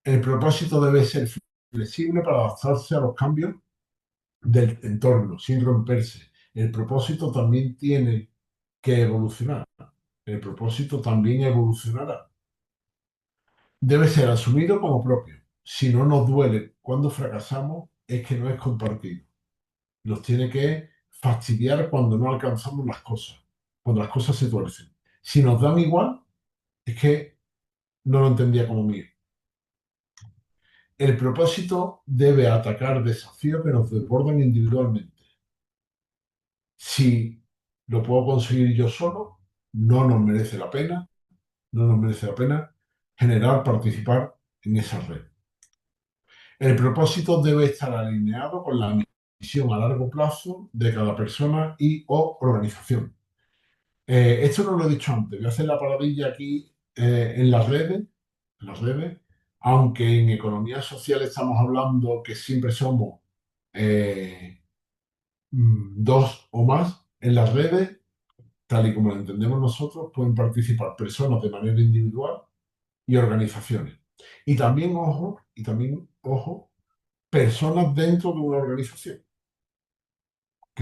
El propósito debe ser flexible para adaptarse a los cambios del entorno, sin romperse. El propósito también tiene que evolucionar. El propósito también evolucionará. Debe ser asumido como propio. Si no nos duele cuando fracasamos, es que no es compartido. Nos tiene que fastidiar cuando no alcanzamos las cosas, cuando las cosas se tuercen. Si nos dan igual, es que no lo entendía como mío. El propósito debe atacar desafíos que nos desbordan individualmente. Si lo puedo conseguir yo solo, no nos merece la pena, no nos merece la pena generar, participar en esa red. El propósito debe estar alineado con la misión a largo plazo de cada persona y o organización. Esto no lo he dicho antes, voy a hacer la paradilla aquí en las redes, aunque en economía social estamos hablando que siempre somos eh, dos o más, en las redes, tal y como lo entendemos nosotros, pueden participar personas de manera individual y organizaciones. Ojo, personas dentro de una organización,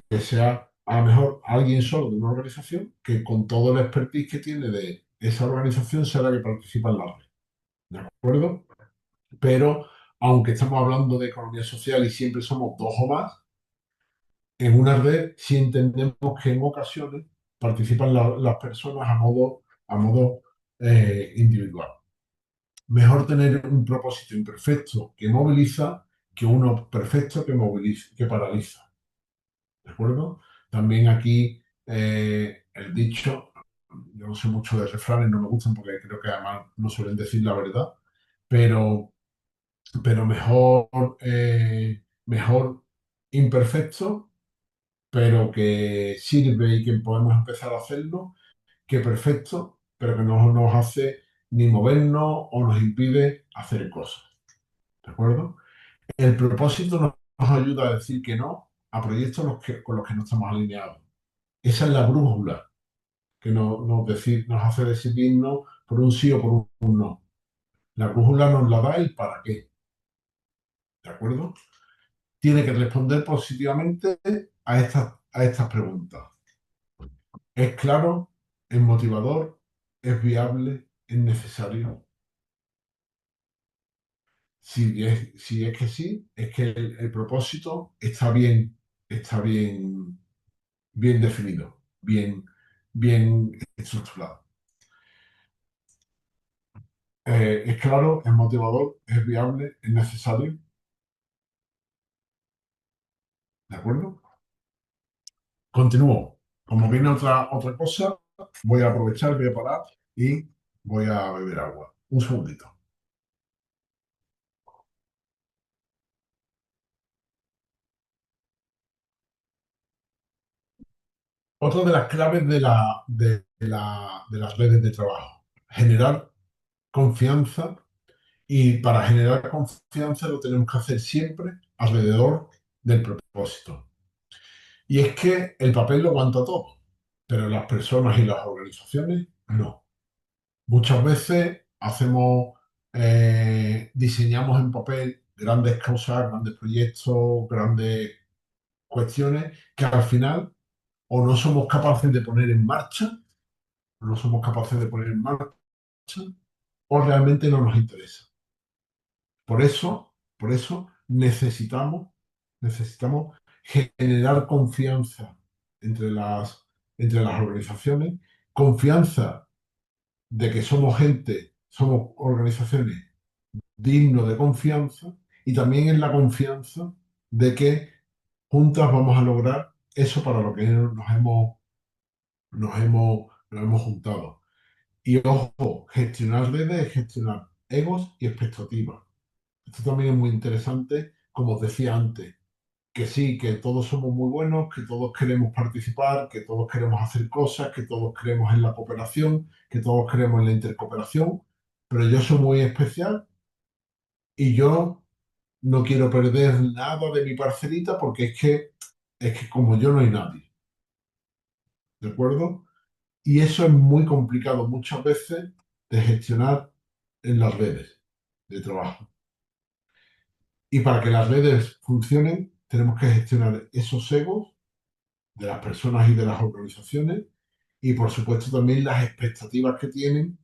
que sea a lo mejor alguien solo de una organización que con todo el expertise que tiene de esa organización sea la que participa en la red. ¿De acuerdo? Pero aunque estamos hablando de economía social y siempre somos dos o más, en una red sí entendemos que en ocasiones participan las personas a modo individual. Mejor tener un propósito imperfecto que moviliza que uno perfecto que moviliza, que paraliza. ¿De acuerdo? También aquí el dicho, yo no sé mucho de refranes, no me gustan porque creo que además no suelen decir la verdad, pero, pero mejor imperfecto, pero que sirve y que podemos empezar a hacerlo, que perfecto, pero que no nos hace ni movernos o nos impide hacer cosas. ¿De acuerdo? El propósito nos ayuda a decir que no a proyectos con los que no estamos alineados. Esa es la brújula que nos hace decidirnos por un sí o por un no. La brújula nos la da el para qué, ¿de acuerdo? Tiene que responder positivamente a estas preguntas. ¿Es claro? ¿Es motivador? ¿Es viable? ¿Es necesario? Si es que sí, es que el propósito está bien definido, bien estructurado. Es claro, es motivador, es viable, es necesario, ¿de acuerdo? Continúo. Como viene otra cosa, voy a aprovechar, voy a parar y voy a beber agua. Un segundito. Otra de las claves de las redes de trabajo, generar confianza, y para generar confianza lo tenemos que hacer siempre alrededor del propósito. Y es que el papel lo aguanta todo, pero las personas y las organizaciones no. Muchas veces diseñamos en papel grandes causas, grandes proyectos, grandes cuestiones que al final o no somos capaces de poner en marcha, o no somos capaces de poner en marcha, o realmente no nos interesa. Por eso necesitamos generar confianza entre entre las organizaciones, confianza de que somos organizaciones dignos de confianza y también en la confianza de que juntas vamos a lograr eso para lo que nos hemos juntado. Y ojo, gestionar redes es gestionar egos y expectativas. Esto también es muy interesante, como os decía antes, que sí, que todos somos muy buenos, que todos queremos participar, que todos queremos hacer cosas, que todos creemos en la cooperación, que todos creemos en la intercooperación, pero yo soy muy especial y yo no quiero perder nada de mi parcelita porque es que como yo no hay nadie, ¿de acuerdo? Y eso es muy complicado muchas veces de gestionar en las redes de trabajo. Y para que las redes funcionen, tenemos que gestionar esos egos de las personas y de las organizaciones y, por supuesto, también las expectativas que tienen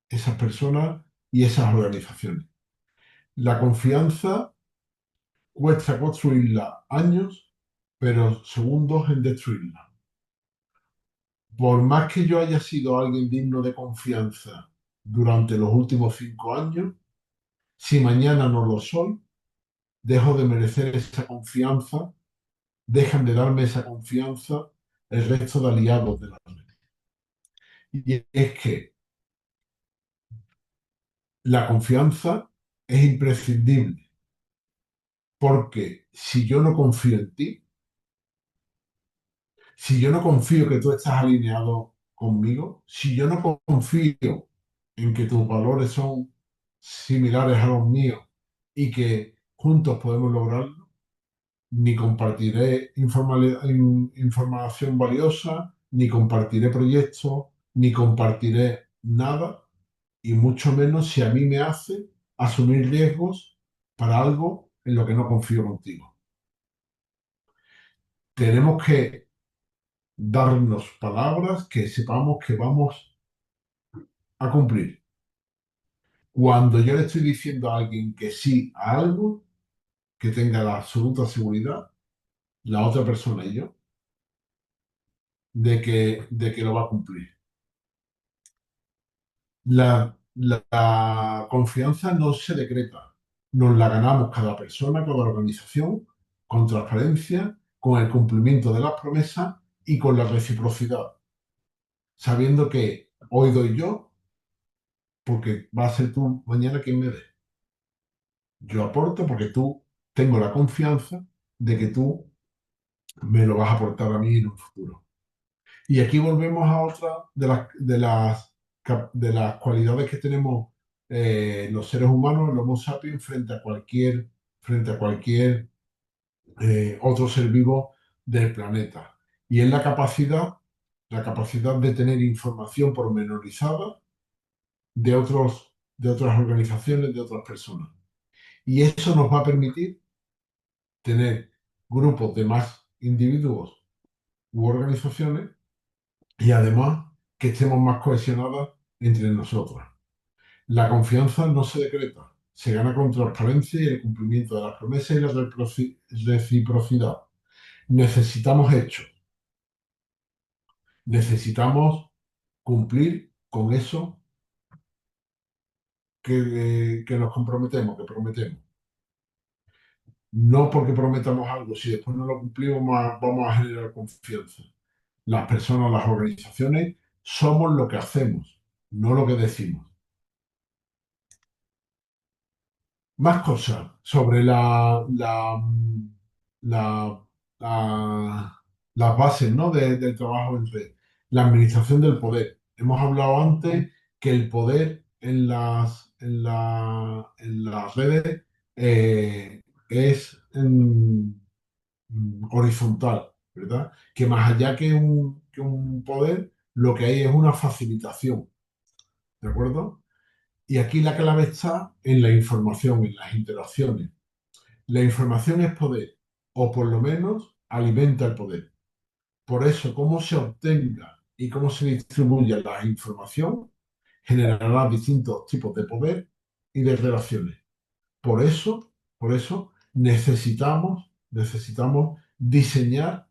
esas personas y esas organizaciones. La confianza cuesta construirla años, pero segundos en destruirla. Por más que yo haya sido alguien digno de confianza durante los últimos 5 años, si mañana no lo soy, dejo de merecer esa confianza, dejan de darme esa confianza el resto de aliados de la red. Y es que la confianza es imprescindible, porque si yo no confío en ti, si yo no confío que tú estás alineado conmigo, si yo no confío en que tus valores son similares a los míos y que juntos podemos lograrlo, ni compartiré información valiosa, ni compartiré proyectos, ni compartiré nada, y mucho menos si a mí me hace asumir riesgos para algo en lo que no confío contigo. Tenemos que darnos palabras que sepamos que vamos a cumplir. Cuando yo le estoy diciendo a alguien que sí a algo, que tenga la absoluta seguridad, la otra persona y yo, de que lo va a cumplir. La confianza no se decreta, nos la ganamos cada persona, cada organización, con transparencia, con el cumplimiento de las promesas y con la reciprocidad, sabiendo que hoy doy yo porque va a ser tú mañana quien me dé. Yo aporto porque tú tengo la confianza de que tú me lo vas a aportar a mí en un futuro. Y aquí volvemos a otra de las cualidades que tenemos los seres humanos, el Homo sapiens, frente a cualquier otro ser vivo del planeta. Y es la capacidad de tener información pormenorizada de otras organizaciones, de otras personas. Y eso nos va a permitir tener grupos de más individuos u organizaciones y además que estemos más cohesionadas entre nosotros. La confianza no se decreta, se gana con transparencia y el cumplimiento de las promesas y la reciprocidad. Necesitamos hechos, necesitamos cumplir con eso que nos comprometemos, que prometemos. No porque prometamos algo, si después no lo cumplimos, vamos a generar confianza. Las personas, las organizaciones, somos lo que hacemos, no lo que decimos. Más cosas sobre la- las bases, ¿no? del trabajo en red. La administración del poder. Hemos hablado antes que el poder en las redes es horizontal, ¿verdad? Que más allá que un poder, lo que hay es una facilitación, ¿de acuerdo? Y aquí la clave está en la información, en las interacciones. La información es poder, o por lo menos alimenta el poder. Por eso, cómo se obtenga y cómo se distribuya la información generará distintos tipos de poder y de relaciones. Por eso necesitamos diseñar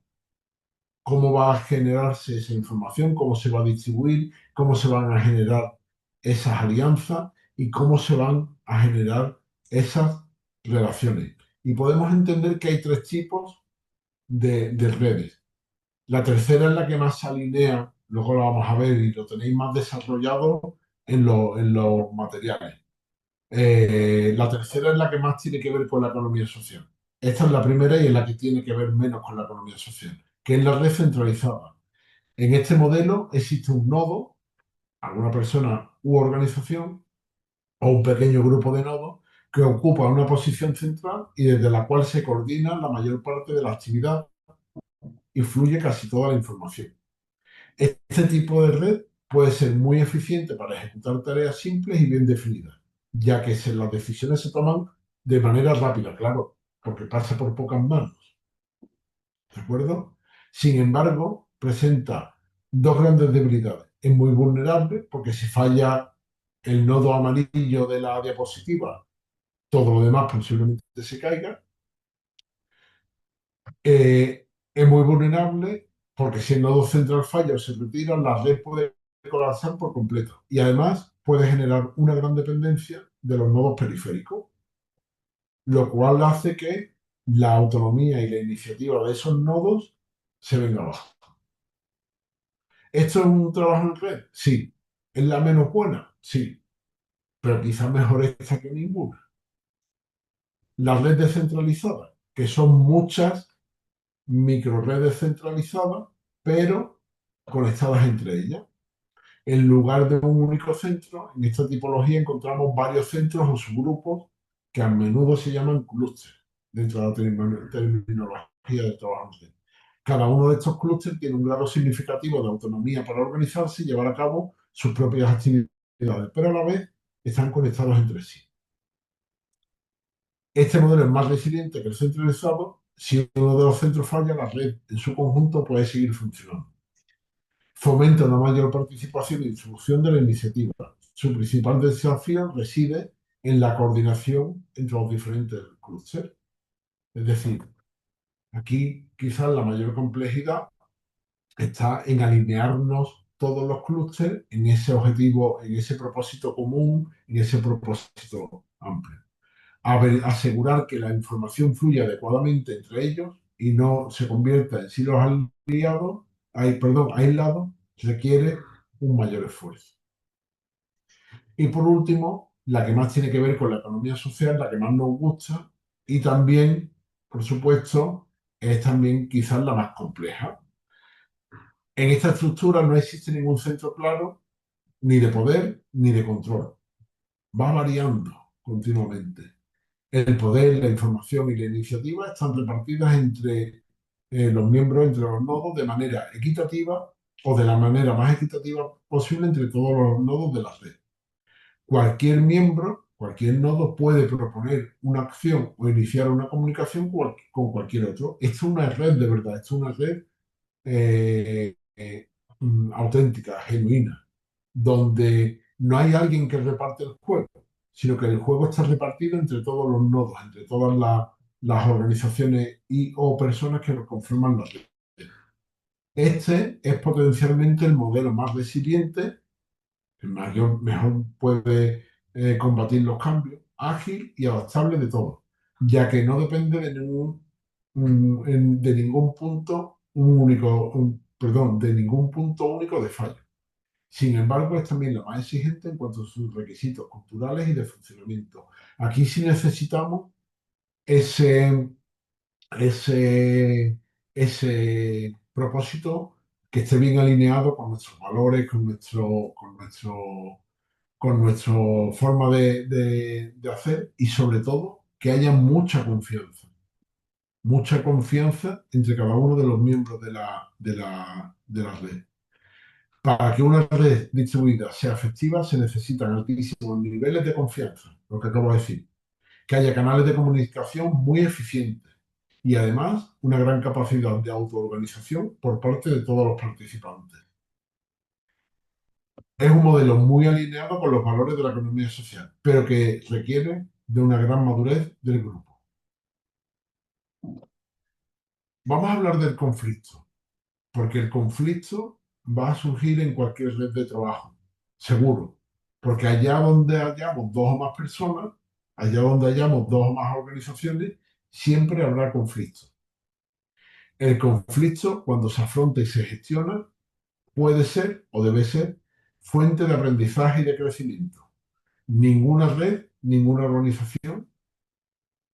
cómo va a generarse esa información, cómo se va a distribuir, cómo se van a generar esas alianzas y cómo se van a generar esas relaciones. Y podemos entender que hay tres tipos de redes. La tercera es la que más se alinea, luego lo vamos a ver y lo tenéis más desarrollado en los materiales. La tercera es la que más tiene que ver con la economía social. Esta es la primera y es la que tiene que ver menos con la economía social, que es la red centralizada. En este modelo existe un nodo, alguna persona u organización o un pequeño grupo de nodos que ocupa una posición central y desde la cual se coordina la mayor parte de la actividad y fluye casi toda la información. Este tipo de red puede ser muy eficiente para ejecutar tareas simples y bien definidas, ya que las decisiones se toman de manera rápida, claro, porque pasa por pocas manos, ¿de acuerdo? Sin embargo, presenta dos grandes debilidades. Es muy vulnerable porque si falla el nodo amarillo de la diapositiva, todo lo demás posiblemente se caiga. Es muy vulnerable porque si el nodo central falla o se retira, la red puede colapsar por completo. Y además puede generar una gran dependencia de los nodos periféricos, lo cual hace que la autonomía y la iniciativa de esos nodos se venga abajo. ¿Esto es un trabajo en red? Sí. ¿Es la menos buena? Sí. Pero quizás mejor esta que ninguna. La red descentralizada, que son muchas microredes centralizadas, pero conectadas entre ellas. En lugar de un único centro, en esta tipología encontramos varios centros o subgrupos que a menudo se llaman clústeres dentro de la terminología del trabajo. Cada uno de estos clústeres tiene un grado significativo de autonomía para organizarse y llevar a cabo sus propias actividades, pero a la vez están conectados entre sí. Este modelo es más resiliente que el centralizado. Si uno de los centros falla, la red en su conjunto puede seguir funcionando. Fomenta una mayor participación y distribución de la iniciativa. Su principal desafío reside en la coordinación entre los diferentes clústeres. Es decir, aquí quizás la mayor complejidad está en alinearnos todos los clústeres en ese objetivo, en ese propósito común, en ese propósito amplio. Asegurar que la información fluya adecuadamente entre ellos y no se convierta en silos aislados, requiere un mayor esfuerzo. Y por último, la que más tiene que ver con la economía social, la que más nos gusta y también, por supuesto, es también quizás la más compleja. En esta estructura no existe ningún centro claro, ni de poder ni de control. Va variando continuamente. El poder, la información y la iniciativa están repartidas entre los miembros, entre los nodos, de manera equitativa o de la manera más equitativa posible entre todos los nodos de la red. Cualquier miembro, cualquier nodo puede proponer una acción o iniciar una comunicación con cualquier otro. Esto es una red de verdad, esto es una red eh, eh, auténtica, genuina, donde no hay alguien que reparte el juego, sino que el juego está repartido entre todos los nodos, entre todas las organizaciones y o personas que lo conforman la red. Este es potencialmente el modelo más resiliente, el mejor puede combatir los cambios, ágil y adaptable de todo, ya que no depende de ningún punto de ningún punto único de fallo. Sin embargo, es también la más exigente en cuanto a sus requisitos culturales y de funcionamiento. Aquí sí necesitamos ese, ese, ese propósito que esté bien alineado con nuestros valores, con nuestra forma de hacer y sobre todo que haya mucha confianza entre cada uno de los miembros de la red. Para que una red distribuida sea efectiva se necesitan altísimos niveles de confianza, lo que acabo de decir, que haya canales de comunicación muy eficientes y además una gran capacidad de autoorganización por parte de todos los participantes. Es un modelo muy alineado con los valores de la economía social, pero que requiere de una gran madurez del grupo. Vamos a hablar del conflicto, porque el conflicto va a surgir en cualquier red de trabajo, seguro, porque allá donde hayamos dos o más personas, allá donde hayamos dos o más organizaciones, siempre habrá conflicto. El conflicto, cuando se afronta y se gestiona, puede ser o debe ser fuente de aprendizaje y de crecimiento. Ninguna red, ninguna organización,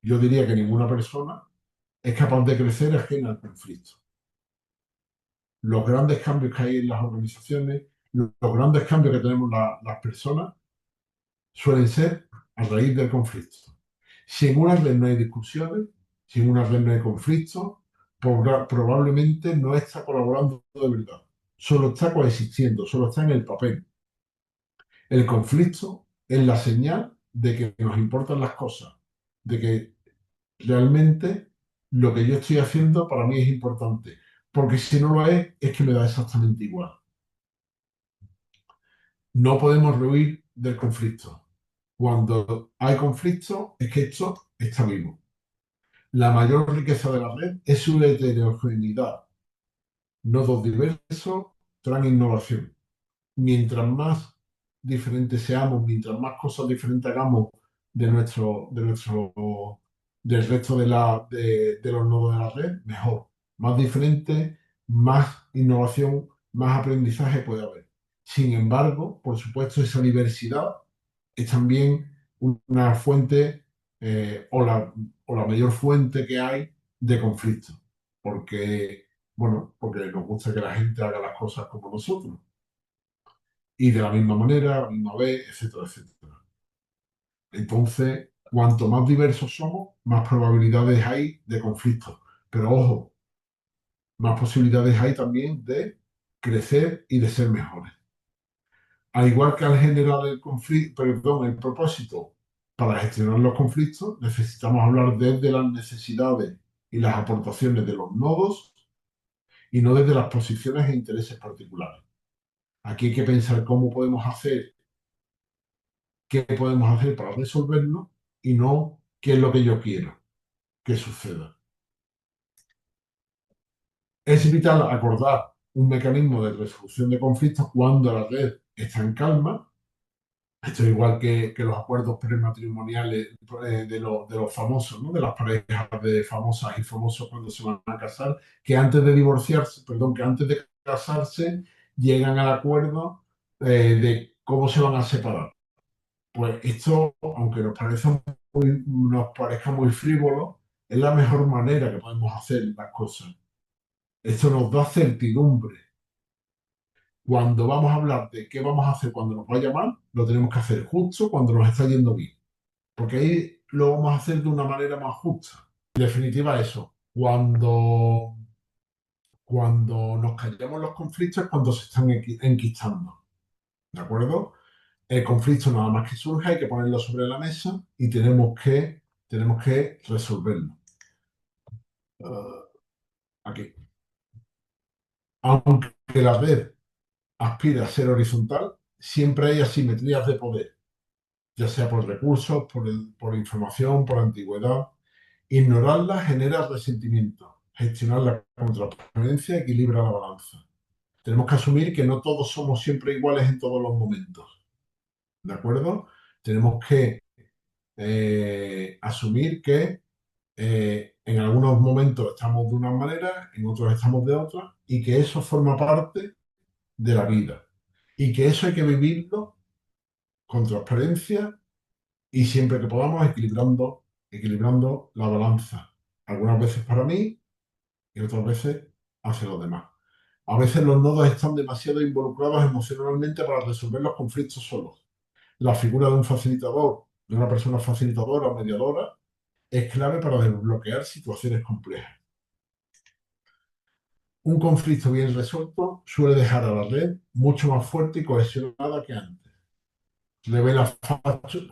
yo diría que ninguna persona, es capaz de crecer ajena al conflicto. Los grandes cambios que hay en las organizaciones, los grandes cambios que tenemos las personas, suelen ser a raíz del conflicto. Si en una red no hay discusiones, si en una red no hay conflictos, probablemente no está colaborando de verdad. Solo está coexistiendo, solo está en el papel. El conflicto es la señal de que nos importan las cosas, de que realmente lo que yo estoy haciendo para mí es importante. Porque si no lo es que me da exactamente igual. No podemos rehuir del conflicto. Cuando hay conflicto, es que esto está vivo. La mayor riqueza de la red es su heterogeneidad. Nodos diversos traen innovación. Mientras más diferentes seamos, mientras más cosas diferentes hagamos del resto de los nodos de la red, mejor. Más diferente, más innovación, más aprendizaje puede haber. Sin embargo, por supuesto, esa diversidad es también una fuente o la mayor fuente que hay de conflicto. Porque, bueno, porque nos gusta que la gente haga las cosas como nosotros y de la misma manera, a la misma vez, etcétera, etcétera. Entonces, cuanto más diversos somos, más probabilidades hay de conflictos. Pero ojo, más posibilidades hay también de crecer y de ser mejores. Al igual que al generar el conflicto, perdón, el propósito para gestionar los conflictos, necesitamos hablar desde las necesidades y las aportaciones de los nodos y no desde las posiciones e intereses particulares. Aquí hay que pensar cómo podemos hacer qué podemos hacer para resolverlo y no qué es lo que yo quiero que suceda. Es vital acordar un mecanismo de resolución de conflictos cuando la red está en calma. Esto es igual que los acuerdos prematrimoniales de los famosos, ¿no? De las parejas de famosas y famosos cuando se van a casar, que antes de divorciarse, perdón, que antes de casarse llegan al acuerdo de cómo se van a separar. Pues esto, aunque nos parezca muy frívolo, es la mejor manera que podemos hacer las cosas. Esto nos da certidumbre. Cuando vamos a hablar de qué vamos a hacer cuando nos vaya mal, lo tenemos que hacer justo cuando nos está yendo bien. Porque ahí lo vamos a hacer de una manera más justa. En definitiva, eso. Cuando nos callamos los conflictos es cuando se están enquistando. ¿De acuerdo? El conflicto nada más que surge, hay que ponerlo sobre la mesa y tenemos que resolverlo. Aquí. Aunque la red aspira a ser horizontal, siempre hay asimetrías de poder, ya sea por recursos, por información, por antigüedad. Ignorarlas genera resentimiento. Gestionarla con transparencia equilibra la balanza. Tenemos que asumir que no todos somos siempre iguales en todos los momentos. ¿De acuerdo? Tenemos que asumir que en algunos momentos estamos de una manera, en otros estamos de otra, y que eso forma parte de la vida. Y que eso hay que vivirlo con transparencia y siempre que podamos equilibrando la balanza. Algunas veces para mí y otras veces hacia los demás. A veces los nodos están demasiado involucrados emocionalmente para resolver los conflictos solos. La figura de un facilitador, de una persona facilitadora o mediadora, es clave para desbloquear situaciones complejas. Un conflicto bien resuelto suele dejar a la red mucho más fuerte y cohesionada que antes. Revela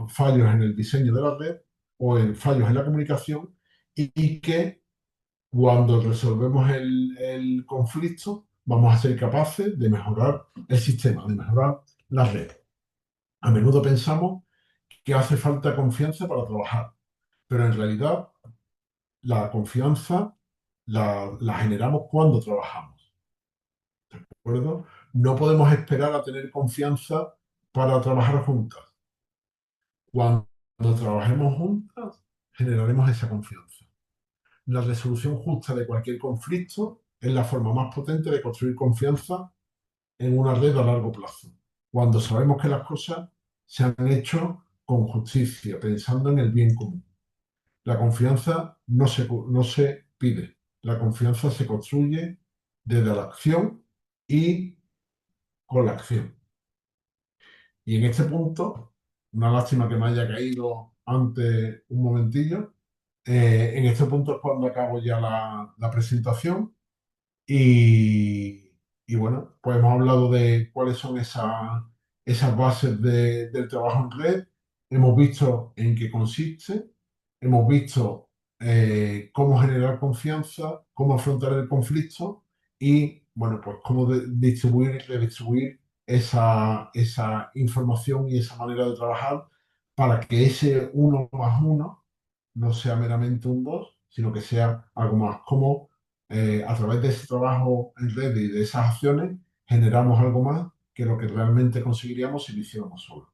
fallos en el diseño de la red o en fallos en la comunicación y que cuando resolvemos el conflicto vamos a ser capaces de mejorar el sistema, de mejorar la red. A menudo pensamos que hace falta confianza para trabajar, pero en realidad la confianza la generamos cuando trabajamos. ¿De acuerdo? No podemos esperar a tener confianza para trabajar juntas. Cuando trabajemos juntas, generaremos esa confianza. La resolución justa de cualquier conflicto es la forma más potente de construir confianza en una red a largo plazo. Cuando sabemos que las cosas se han hecho con justicia, pensando en el bien común. La confianza no se pide, la confianza se construye desde la acción y con la acción. Y en este punto, una lástima que me haya caído antes un momentillo. En este punto es cuando acabo ya la presentación. Y, y bueno, pues hemos hablado de cuáles son esas bases del trabajo en red, hemos visto en qué consiste, hemos visto cómo generar confianza, cómo afrontar el conflicto y bueno, pues cómo distribuir y redistribuir esa información y esa manera de trabajar para que ese uno más uno no sea meramente un dos, sino que sea algo más. Como a través de ese trabajo en red y de esas acciones generamos algo más que lo que realmente conseguiríamos si lo hiciéramos solos.